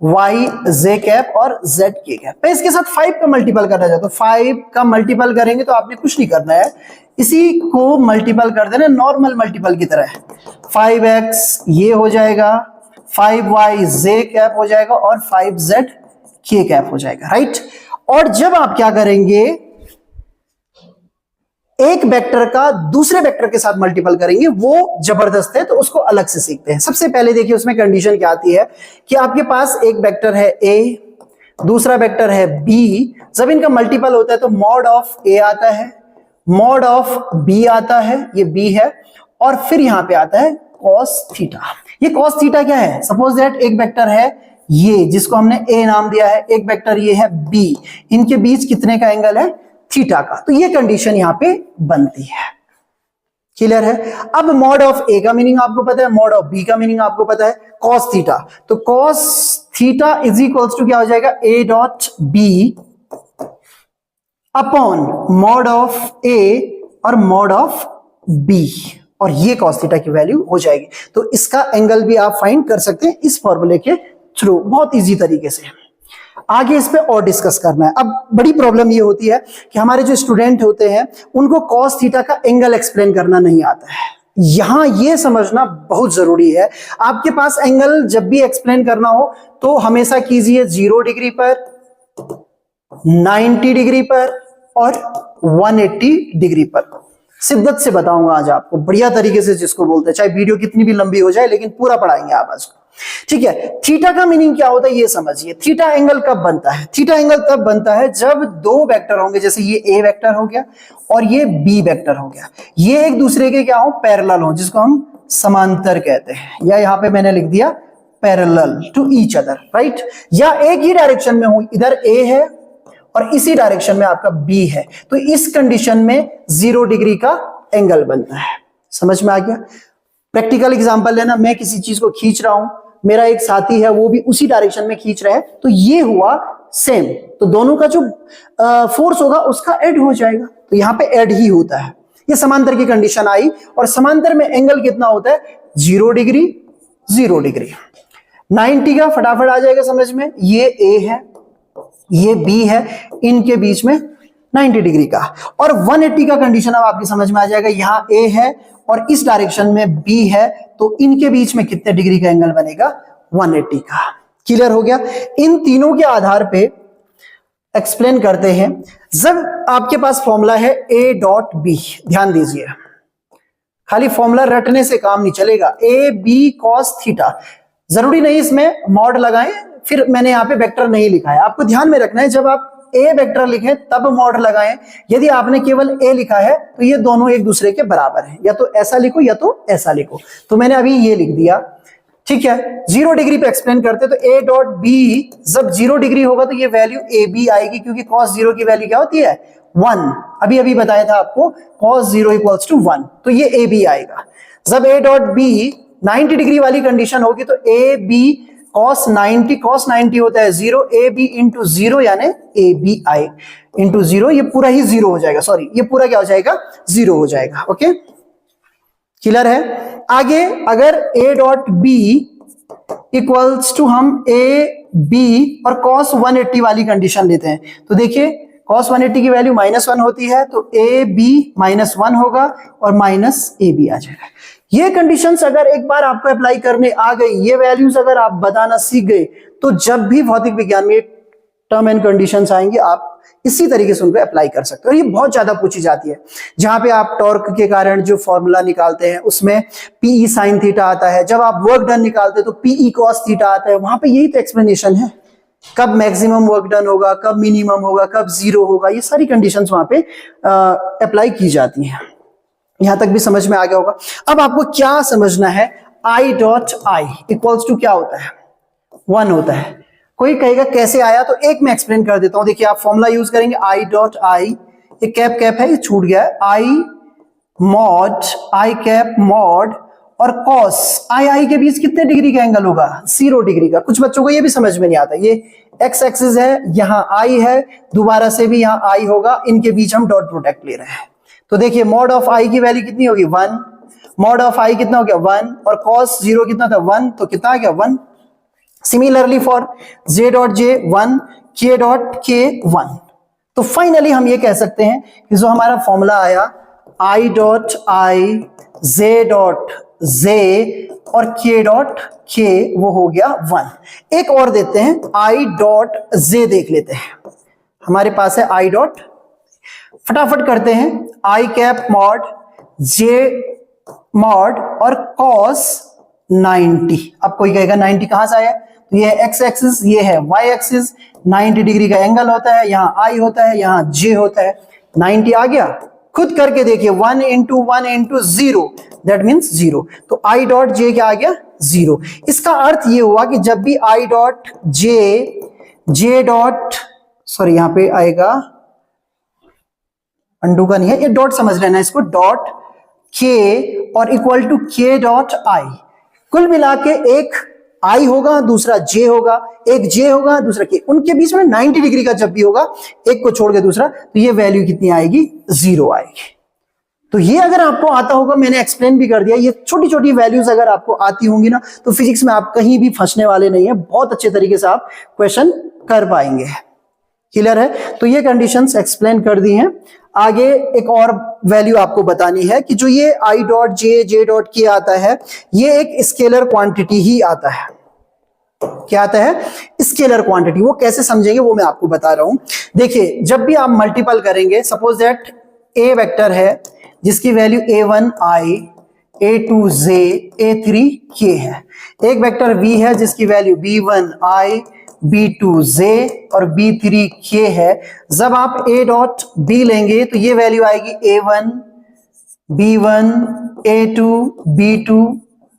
y j कैप और z k कैप। मैं इसके साथ 5 का मल्टीपल करना चाहता हूं, 5 का मल्टीपल करेंगे तो आपने कुछ नहीं करना है, इसी को मल्टीपल कर देना नॉर्मल मल्टीपल की तरह। 5x ये हो जाएगा, 5y j कैप हो जाएगा और 5z k कैप हो जाएगा, राइट। और जब आप क्या करेंगे, एक वेक्टर का दूसरे वेक्टर के साथ मल्टीपल करेंगे, वो जबरदस्त है, तो उसको अलग से सीखते हैं। सबसे पहले देखिए उसमें कंडीशन क्या आती है कि आपके पास एक वेक्टर है a, दूसरा वेक्टर है b। जब इनका मल्टीपल होता है तो मॉड ऑफ a आता है, मॉड ऑफ b आता है, ये b है, और फिर यहां पे आता है cos थीटा। ये cos थीटा क्या है, सपोज दैट एक वेक्टर है ये जिसको हमने a नाम दिया है, एक वेक्टर ये है b, इनके बीच कितने का एंगल है थीटा का। तो ये कंडीशन यहां पे बनती है, क्लियर है। अब मॉड ऑफ a का मीनिंग आपको पता है, मॉड ऑफ b का मीनिंग आपको पता है, cos थीटा। तो cos theta is equals to क्या हो जाएगा a dot b upon mod of a और मॉड ऑफ b, और ये cos थीटा की वैल्यू हो जाएगी। तो इसका एंगल भी आप फाइंड कर सकते हैं इस फॉर्मूले के थ्रू, बहुत इजी तरीके से। आगे इस पे और डिस्कस करना है। अब बड़ी प्रॉब्लम ये होती है कि हमारे जो स्टूडेंट होते हैं उनको cos थीटा का एंगल एक्सप्लेन करना नहीं आता है। यहां ये समझना बहुत जरूरी है, आपके पास एंगल जब भी एक्सप्लेन करना हो तो हमेशा कीजिए 0 डिग्री पर, 90 डिग्री पर और 180 डिग्री पर। शिद्दत से बताऊंगा आज आपको बढ़िया तरीके से, जिसको बोलते हैं, चाहे वीडियो कितनी भी लंबी हो जाए लेकिन पूरा पढ़ाएंगे आप आज। ठीक है, थीटा का मीनिंग क्या होता है ये समझिए। थीटा एंगल कब बनता है? थीटा एंगल तब बनता है जब दो वेक्टर होंगे, जैसे ये ए वेक्टर हो गया और ये बी वेक्टर हो गया, ये एक दूसरे के क्या हो, पैरेलल हो, जिसको हम समांतर कहते हैं, या यहां पे मैंने लिख दिया parallel to each other, right. या एक ही डायरेक्शन में हो, इधर ए है और इसी डायरेक्शन में आपका बी है, तो इस कंडीशन में 0 डिग्री का एंगल बनता है। समझ में आ गया? प्रैक्टिकल एग्जांपल लेना, मैं किसी चीज को खींच रहा हूं, मेरा एक साथी है वो भी उसी डायरेक्शन में खींच रहा है, तो ये हुआ सेम, तो दोनों का जो फोर्स होगा उसका ऐड हो जाएगा, तो यहां पे ऐड ही होता है। ये समांतर की कंडीशन आई, और समांतर में एंगल कितना होता है? 0 डिग्री 0 डिग्री। 90 का फटाफट आ जाएगा समझ में, ये ए है ये बी है, इनके बीच में 90 डिग्री का। और 180 का कंडीशन अब आपकी समझ में आ जाएगा, यहां ए है और इस डायरेक्शन में बी है, तो इनके बीच में कितने डिग्री का एंगल बनेगा? 180 का। क्लियर हो गया? इन तीनों के आधार पे एक्सप्लेन करते हैं। जब आपके पास फॉर्मूला है ए डॉट बी, ध्यान दीजिए, खाली फॉर्मूला रटने से काम नहीं चलेगा। ए बी कॉस थीटा, जरूरी नहीं इसमें मॉड लगाएं, फिर मैंने यहां पे वेक्टर नहीं लिखा है, आपको ध्यान में रखना है जब आप ए वेक्टर लिखें तब मॉड लगाएं। यदि आपने केवल ए लिखा है तो ये दोनों एक दूसरे के बराबर हैं, या तो ऐसा लिखो या तो ऐसा लिखो, तो मैंने अभी ये लिख दिया। ठीक है, 0 डिग्री पे एक्सप्लेन करते, तो ए डॉट बी जब 0 डिग्री होगा तो ये वैल्यू ए बी आएगी, क्योंकि cos 0 की वैल्यू क्या होती है? 1। अभी अभी बताया था आपको, cos 0 इक्वल्स टू 1, तो ये ए बी आएगा। जब ए डॉट बी 90 डिग्री वाली कंडीशन होगी तो ए बी cos 90 होता है 0, ए बी इंटू 0 यानी ए बी आई इंटू 0, ये पूरा ही 0 हो जाएगा, सॉरी ये पूरा क्या हो जाएगा? 0 हो जाएगा। ओके, क्लियर है? आगे अगर a dot b equals to हम ए बी और cos 180 वाली कंडीशन लेते हैं, तो देखिए cos 180 की वैल्यू -1 होती है, तो ए बी -1 होगा और माइनस ए बी आ जाएगा। ये कंडीशंस अगर एक बार आपको अप्लाई करने आ गई, ये वैल्यूज अगर आप बताना सीख गए, तो जब भी भौतिक विज्ञान में टर्म एंड कंडीशंस आएंगे आप इसी तरीके से उनको अप्लाई कर सकते हो। और ये बहुत ज्यादा पूछी जाती है, जहां पे आप टॉर्क के कारण जो फॉर्मूला निकालते हैं उसमें पीई साइन थीटा आता है, जब आप वर्क डन निकालते हैं तो पीई कॉस थीटा आता है, वहां पे यही तो एक्सप्लेनेशन है, कब मैक्सिमम वर्क डन होगा, कब मिनिमम होगा, कब 0 होगा, ये सारी कंडीशंस वहां पे अप्लाई की जाती हैं। यहां तक भी समझ में आ गया होगा। अब आपको क्या समझना है, i dot i equals to क्या होता है? 1 होता है। कोई कहेगा कैसे आया, तो एक मैं एक्सप्लेन कर देता हूं। देखिए आप फॉर्मूला यूज करेंगे, आई डॉट आई, ये कैप कैप है, ये छूट गया है, आई कैप मॉड और कॉस आई के बीच कितने डिग्री का एंगल होगा? 0 डिग्री का। कुछ बच्चों को ये भी समझ में नहीं आता, ये एक्स एक्सिस है, यहां आई है, दोबारा से भी यहां आई होगा, इनके बीच हम डॉट प्रोडक्ट ले रहे हैं, तो देखिए मॉड ऑफ आई की वैल्यू कितनी होगी? 1, मॉड ऑफ आई कितना हो गया? 1, और cos 0 कितना था? 1, तो कितना आ गया? 1। Similarly for j dot J 1, k dot के 1। तो फाइनली हम ये कह सकते हैं कि जो हमारा फॉर्मूला आया i dot I, J dot J और k डॉट के, वो हो गया 1। एक और देते हैं, i डॉट जे देख लेते हैं, हमारे पास है i डॉट, फटाफट करते हैं, आई कैप मॉड जे मॉड और cos 90। अब कोई कहेगा 90 कहां से आया? तो ये है एक्स एक्सिस, ये है वाई एक्सिस, 90 डिग्री का एंगल होता है, यहां आई होता है, यहां जे होता है, 90 आ गया। खुद करके देखिए, 1 इंटू 1 इंटू 0 दैट मीन्स 0, तो आई डॉट जे क्या आ गया? 0। इसका अर्थ ये हुआ कि जब भी I dot J dot, sorry यहां पे आएगा, अंडू का नहीं है, ये डॉट समझ लेना इसको, डॉट के और इक्वल टू के डॉट आई, कुल मिला के एक आई होगा दूसरा जे होगा, एक जे होगा दूसरा के, उनके बीच में 90 डिग्री का जब भी होगा, एक को छोड़ के दूसरा, तो ये वैल्यू कितनी आएगी? 0 आएगी। तो ये अगर आपको आता होगा, मैंने एक्सप्लेन भी कर दिया, ये छोटी छोटी वैल्यूज अगर आपको आती होंगी ना, तो फिजिक्स में आप कहीं भी फंसने वाले नहीं है, बहुत अच्छे तरीके से आप क्वेश्चन कर पाएंगे। क्लियर है? तो ये कंडीशंस एक्सप्लेन कर दी हैं। आगे एक और वैल्यू आपको बतानी है कि जो ये आई डॉट जे डॉट के आता है, ये एक स्केलर क्वांटिटी ही आता है। क्या आता है? Scalar quantity. वो कैसे समझेंगे वो मैं आपको बता रहा हूं। देखिए, जब भी आप मल्टीपल करेंगे, सपोज दैट ए वेक्टर है जिसकी value a1 i, A2J A3K है। एक वेक्टर V है जिसकी वैल्यू B1I B2J और B3K है। जब आप A डॉट B लेंगे तो ये वैल्यू आएगी A1 B1 A2 B2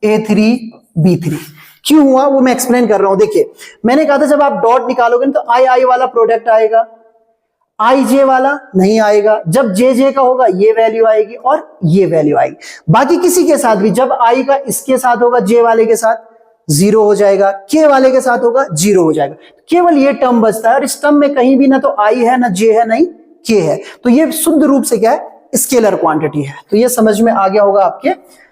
A3 B3। क्यों हुआ वो मैं एक्सप्लेन कर रहा हूं। देखिए मैंने कहा था जब आप डॉट निकालोगे तो I वाला प्रोडक्ट आएगा, IJ वाला नहीं आएगा। जब JJ का होगा ये वैल्यू आएगी और ये वैल्यू आएगी। बाकी किसी के साथ भी जब I का इसके साथ होगा J वाले के साथ 0 हो जाएगा, K वाले के साथ होगा 0 हो जाएगा। केवल ये टर्म बचता है और इस टर्म में कहीं भी ना तो I है ना J है नहीं K है। तो ये शुद्ध रूप से क्या है, स्केलर क्वांटिटी है। तो ये समझ में आ गया होगा आपके।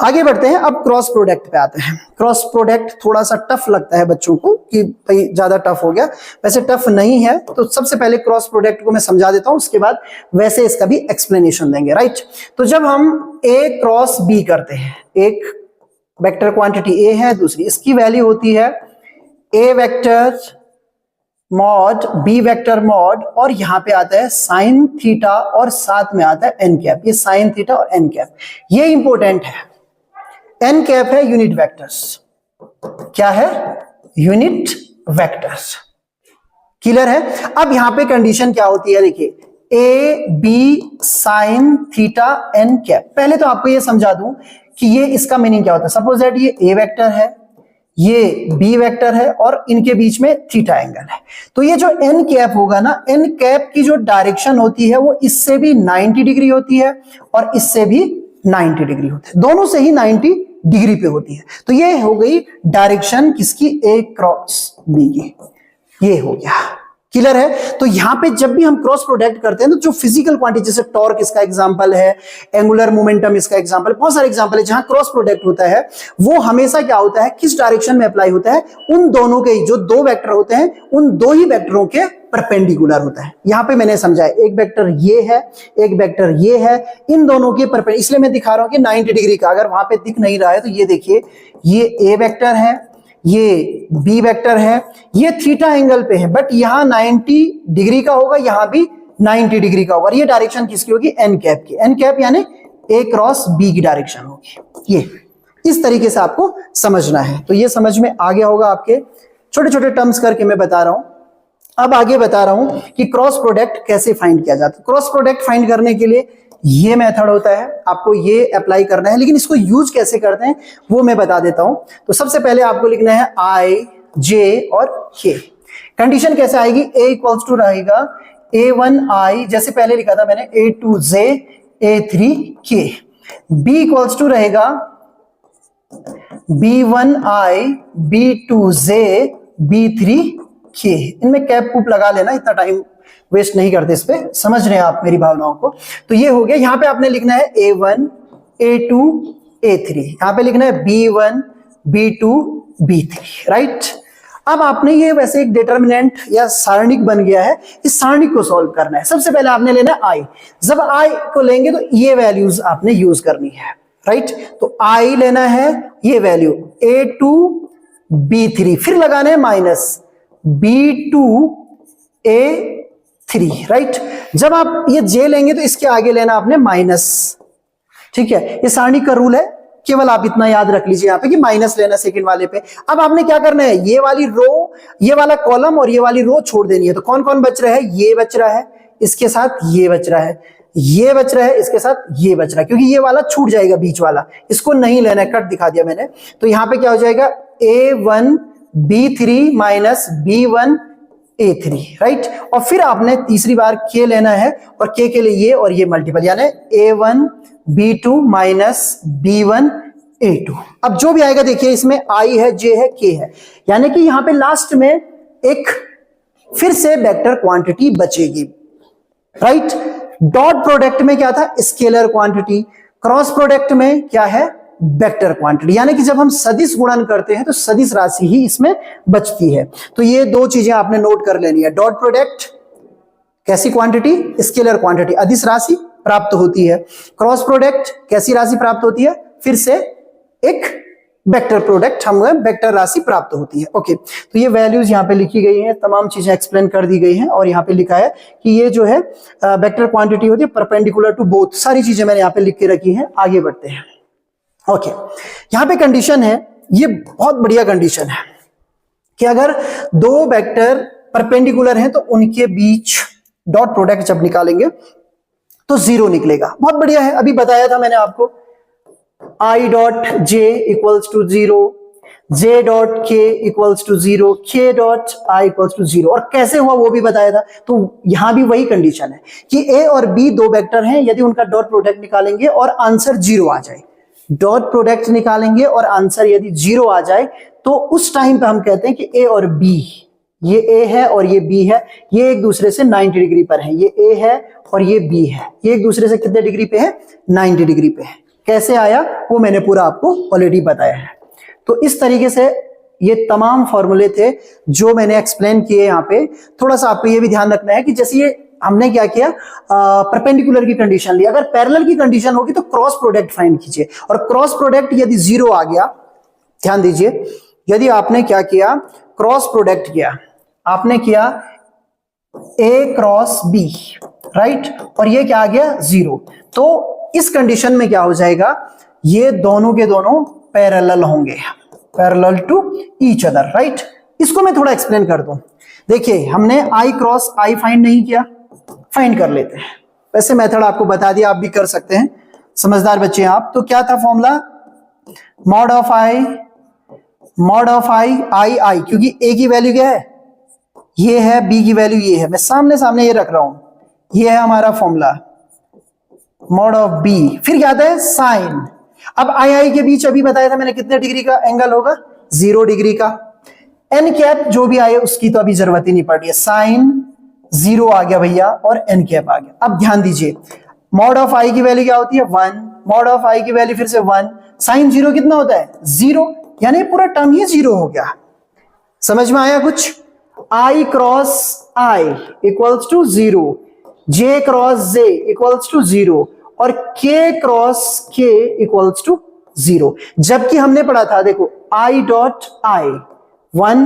आगे बढ़ते हैं, अब क्रॉस प्रोडक्ट पे आते हैं। क्रॉस प्रोडक्ट थोड़ा सा टफ लगता है बच्चों को कि भाई ज्यादा टफ हो गया, वैसे टफ नहीं है। तो सबसे पहले क्रॉस प्रोडक्ट को मैं समझा देता हूं, उसके बाद वैसे इसका भी एक्सप्लेनेशन देंगे, राइट। तो जब हम A क्रॉस B करते हैं, एक वेक्टर क्वांटिटी A है, दूसरी इसकी वैल्यू होती है A vector mod B vector mod, और यहां पे आता है साइन थीटा और साथ में आता है एन कैप। ये साइन थीटा और एन कैप ये इंपॉर्टेंट है। एन कैप है यूनिट वेक्टर्स। क्या है? Unit vectors. क्लियर है। अब यहां पे कंडीशन क्या होती है, देखिए a b sine theta n cap. पहले तो आपको ये समझा दूं कि ये इसका मीनिंग क्या होता है। सपोज दैट ये ए वेक्टर है, ये बी वेक्टर है और इनके बीच में थीटा एंगल है। तो ये जो एन कैप होगा ना, एन कैप की जो डायरेक्शन होती है वो इससे भी 90 डिग्री होती है और इससे भी 90 डिग्री होती है, दोनों से ही 90 डिग्री पे होती है। तो ये हो गई डायरेक्शन किसकी, ए क्रॉस बी की। ये हो गया। क्लियर है। तो यहां पे जब भी हम क्रॉस प्रोडक्ट करते हैं तो जो फिजिकल क्वांटिटी, जैसे टॉर्क इसका एग्जांपल है, एंगुलर मोमेंटम इसका एग्जांपल, बहुत सारे एग्जांपल है जहां क्रॉस प्रोडक्ट होता है, वो हमेशा क्या होता है, किस डायरेक्शन में अप्लाई होता है, उन दोनों के जो दो वेक्टर होते हैं उन दो ही वेक्टरों के परपेंडिकुलर होता है। यहां पे मैंने समझाया एक वेक्टर ये है, एक वेक्टर ये है, इन दोनों के परपेंडिकुलर, इसलिए मैं दिखा रहा हूं कि 90 डिग्री का। अगर वहां पे दिख नहीं रहा है तो ये देखिए, ये ए वेक्टर है, ये बी वेक्टर है, ये थीटा एंगल पे है, बट यहां 90 डिग्री का होगा, यहां भी 90 डिग्री का होगा। ये डायरेक्शन किसकी होगी, एन कैप की। एन कैप यानी ए क्रॉस बी की डायरेक्शन होगी। ये इस तरीके से आपको समझना है। तो ये समझ में आ गया होगा आपके। छोटे छोटे टर्म्स करके मैं बता रहा हूं। अब आगे बता रहा हूं कि क्रॉस प्रोडक्ट कैसे फाइंड किया जाता है। क्रॉस प्रोडक्ट फाइंड करने के लिए ये मेथड होता है, आपको ये अप्लाई करना है, लेकिन इसको यूज कैसे करते हैं वो मैं बता देता हूं। तो सबसे पहले आपको लिखना है I, J और K। कंडीशन कैसे आएगी, A इक्वल्स टू रहेगा A1I, जैसे पहले लिखा था मैंने, A2J A3K। B equals to रहेगा B1I B2J B3K। इनमें कैप कूप लगा लेना, इतना टाइम वेस्ट नहीं करते इस पे, समझ रहे हैं आप मेरी भावनाओं को। तो ये हो गया। यहां पे आपने लिखना है A1 A2 A3, यहां पे लिखना है B1 B2 B3, राइट। अब आपने ये वैसे एक डिटर्मिनेंट या सारणिक बन गया है, इस सारणिक को सॉल्व करना है। सबसे पहले आपने लेना है I। जब I को लेंगे तो ये वैल्यूज आपने यूज करनी है, राइट। तो I लेना है ये वैल्यू A2 B3, फिर लगाना है माइनस B2 A3, राइट। जब आप ये J लेंगे तो इसके आगे लेना आपने माइनस, ठीक है। ये सारणिक का रूल है, केवल आप इतना याद रख लीजिए यहाँ पे कि माइनस लेना सेकंड वाले पे। अब आपने क्या करना है, ये वाली रो, ये वाला कॉलम और ये वाली रो छोड़ देनी है। तो कौन कौन बच रहा है, ये बच रहा है, इसके साथ ये बच रहा है, ये बच रहा है, इसके साथ ये बच रहा है, क्योंकि ये वाला छूट जाएगा बीच वाला, इसको नहीं लेना है, कट दिखा दिया मैंने। तो यहाँ पे क्या हो जाएगा, A1 B3 minus B1 A3, right. और फिर आपने तीसरी बार K लेना है और K के लिए ये और ये मल्टीपल, यानी A1 B2 minus B1 A2। अब जो भी आएगा देखिए, इसमें I है, J है, K है, यानी कि यहां पे लास्ट में एक फिर से वेक्टर क्वांटिटी बचेगी, राइट। डॉट प्रोडक्ट में क्या था, स्केलर क्वांटिटी। क्रॉस प्रोडक्ट में क्या है, वेक्टर क्वांटिटी। यानी कि जब हम सदिश गुणन करते हैं तो सदिश राशि ही इसमें बचती है। तो ये दो चीजें आपने नोट कर लेनी है। डॉट प्रोडक्ट कैसी क्वांटिटी, स्केलर क्वांटिटी, अदिश राशि प्राप्त होती है। क्रॉस प्रोडक्ट कैसी राशि प्राप्त होती है, फिर से एक वेक्टर प्रोडक्ट, हमें वेक्टर राशि प्राप्त होती है। ओके, तो ये वैल्यूज यहाँ पे लिखी गई हैं, तमाम चीजें एक्सप्लेन कर दी गई हैं और यहाँ पे लिखा है कि ये जो है वेक्टर क्वांटिटी होती है परपेंडिकुलर टू बोथ, सारी चीजें मैंने यहाँ पे लिख के रखी हैं। आगे बढ़ते हैं। ओके, यहाँ पे कंडीशन है, ये बहुत बढ़िया कंडीशन है कि अगर दो वेक्टर परपेंडिकुलर हैं तो उनके बीच डॉट प्रोडक्ट जब निकालेंगे तो 0 निकलेगा। बहुत बढ़िया है, अभी बताया था मैंने आपको, I dot j equals to 0, j dot k equals to 0, k dot i equals to 0, और कैसे हुआ वो भी बताया था। तो यहां भी वही कंडीशन है कि a और b दो वेक्टर हैं, यदि उनका डॉट प्रोडक्ट निकालेंगे और आंसर 0 आ जाए, डॉट प्रोडक्ट निकालेंगे और आंसर यदि 0 आ जाए तो उस टाइम पे हम कहते हैं कि a और b, ये a है और ये b है, ये एक दूसरे से 90 डिग्री पर है, ये a है और ये b है, ये एक दूसरे से कितने डिग्री पे है, 90 डिग्री पे है। कैसे आया वो मैंने पूरा आपको ऑलरेडी बताया है। तो इस तरीके से ये तमाम फॉर्मूले थे जो मैंने एक्सप्लेन किए। यहाँ पे थोड़ा सा आपको ये भी ध्यान रखना है कि जैसे ये हमने क्या किया, परपेंडिकुलर की कंडीशन ली, अगर पैरेलल की कंडीशन होगी तो क्रॉस प्रोडक्ट फाइंड कीजिए, और क्रॉस प्रोडक्ट यदि 0 आ गया, ध्यान दीजिए, यदि आपने क्या किया, क्रॉस प्रोडक्ट किया, आपने किया a क्रॉस b, राइट, और ये क्या आ गया 0, तो इस कंडीशन में क्या हो जाएगा, ये दोनों के दोनों पैरेलल होंगे, parallel to each other, right. इसको मैं थोड़ा एक्सप्लेन कर दूं। देखिए, हमने i क्रॉस i फाइंड नहीं किया, फाइंड कर लेते हैं। वैसे मेथड आपको बता दिया, आप भी कर सकते हैं, समझदार बच्चे हैं आप। तो क्या था formula, mod of i i, क्योंकि a की वैल्यू क्या है, ये है, b की वैल्यू ये है, मैं सामने सामने ये रख रहा हूं, ये है हमारा फॉर्मूला, मॉड ऑफ b, फिर क्या आता है साइन। अब i के बीच अभी बताया था मैंने कितने डिग्री का एंगल होगा, 0 डिग्री का। n कैप जो भी आए उसकी तो अभी जरूरत ही नहीं पड़ रही है, साइन 0 आ गया भैया और n कैप आ गया। अब ध्यान दीजिए, मॉड ऑफ i की वैल्यू क्या होती है 1, मॉड ऑफ i की वैल्यू फिर से 1, साइन 0 कितना होता है 0, यानी पूरा टर्म ही 0 हो गया। समझ में आया कुछ, i cross i equals to 0, j cross j equals to 0 और k cross k equals to 0। जबकि हमने पढ़ा था, देखो, i dot i 1,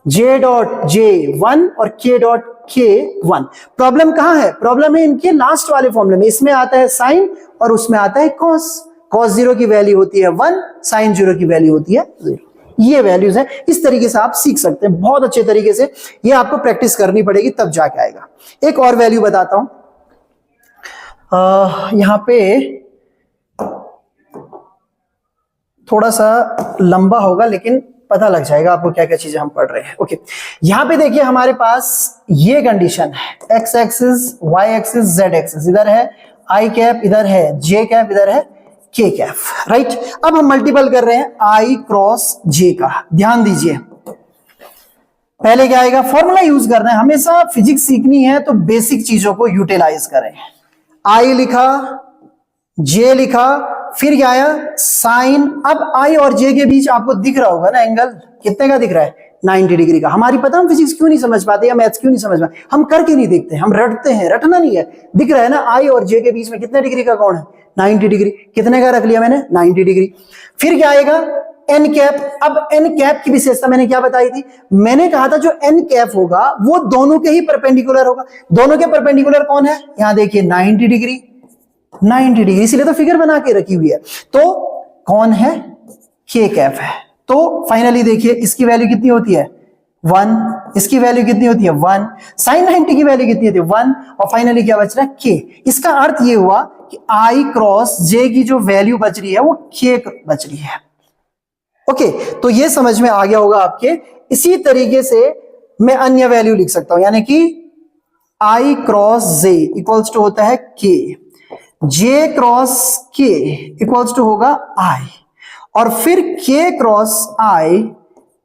j dot j 1 और k डॉट k 1। प्रॉब्लम कहां है, प्रॉब्लम है इनके लास्ट वाले फॉर्मूले में, इसमें आता है साइन और उसमें आता है कॉस। कॉस 0 की वैल्यू होती है 1, साइन 0 की वैल्यू होती है 0। ये वैल्यूज है, इस तरीके से आप सीख सकते हैं बहुत अच्छे तरीके से। ये आपको प्रैक्टिस करनी पड़ेगी तब जाके आएगा। एक और वैल्यू बताता हूं, यहां पे थोड़ा सा लंबा होगा लेकिन पता लग जाएगा आपको क्या क्या चीजें हम पढ़ रहे हैं। ओके, यहां पे देखिए हमारे पास ये कंडीशन है, x axis, y axis, z axis, इधर है आई कैप, इधर है जे कैप, इधर है के कैप, राइट। अब हम मल्टीपल कर रहे हैं आई क्रॉस जे का। ध्यान दीजिए, पहले क्या आएगा, फॉर्मूला यूज करना है, हमेशा फिजिक्स सीखनी है तो बेसिक चीजों को यूटिलाइज करें। आई लिखा, जे लिखा, फिर क्या आया साइन। अब आई और जे के बीच आपको दिख रहा होगा ना एंगल, कितने का दिख रहा है 90 डिग्री का। हमारी पता हम फिजिक्स क्यों नहीं समझ पाते या मैथ्स क्यों नहीं समझ पाते, हम करके नहीं देखते, हम रटते हैं, रटना नहीं है, दिख रहा है ना आई और जे के बीच में कितने डिग्री का कोण है 90 डिग्री। कितने का रख लिया मैंने 90 डिग्री। फिर क्या आएगा एन कैप। अब एन कैप की विशेषता मैंने क्या बताई थी, मैंने कहा था जो एन कैप होगा वो दोनों के ही परपेंडिकुलर होगा। दोनों के परपेंडिकुलर कौन है, यहां देखिए 90 डिग्री, 90 डिग्री, इसीलिए तो फिगर बना के रखी हुई है। तो कौन है, के कैप है। तो फाइनली देखिए इसकी वैल्यू कितनी होती है 1, इसकी वैल्यू कितनी होती है 1, साइन 90 की वैल्यू कितनी होती है 1, और फाइनली क्या बच रहा है के। इसका अर्थ ये हुआ कि आई क्रॉस जे की जो वैल्यू बच रही है वो के बच रही है। ओके, तो ये समझ में आ गया होगा आपके। इसी तरीके से मैं अन्य वैल्यू लिख सकता हूं, यानी कि आई क्रॉस जे इक्वल्स टू होता है के, जे क्रॉस के इक्वल्स टू होगा आई, और फिर के क्रॉस आई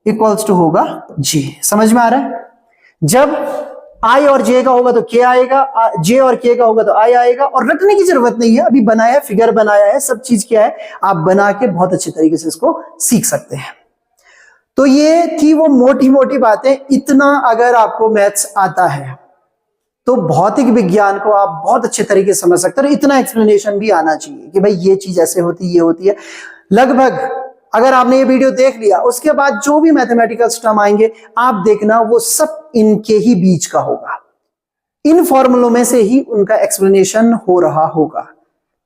इक्वल्स टू होगा जे। समझ में आ रहा है, जब आई और जे का होगा तो के आएगा, जे और के का होगा तो आई आएगा, और रटने की जरूरत नहीं है, अभी बनाया है, फिगर बनाया है, सब चीज क्या है आप बना के बहुत अच्छे तरीके से इसको सीख सकते हैं। तो ये थी वो मोटी मोटी बातें। इतना अगर आपको मैथ्स आता है तो भौतिक विज्ञान को आप बहुत अच्छे तरीके से समझ सकते हैं। इतना एक्सप्लेनेशन भी आना चाहिए कि भाई ये चीज ऐसे होती, ये होती है। लगभग अगर आपने ये वीडियो देख लिया, उसके बाद जो भी मैथमेटिकल टर्म आएंगे आप देखना वो सब इनके ही बीच का होगा, इन फॉर्मूलों में से ही उनका एक्सप्लेनेशन हो रहा होगा।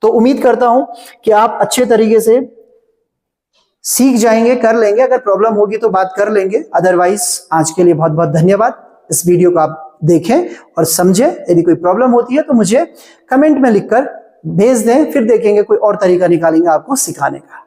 तो उम्मीद करता हूं कि आप अच्छे तरीके से सीख जाएंगे, कर लेंगे। अगर प्रॉब्लम होगी तो बात कर लेंगे, अदरवाइज आज के लिए बहुत बहुत धन्यवाद। इस वीडियो को आप देखें और समझें। यदि कोई प्रॉब्लम होती है तो मुझे कमेंट में लिखकर भेज दें, फिर देखेंगे कोई और तरीका निकालेंगे आपको सिखाने का।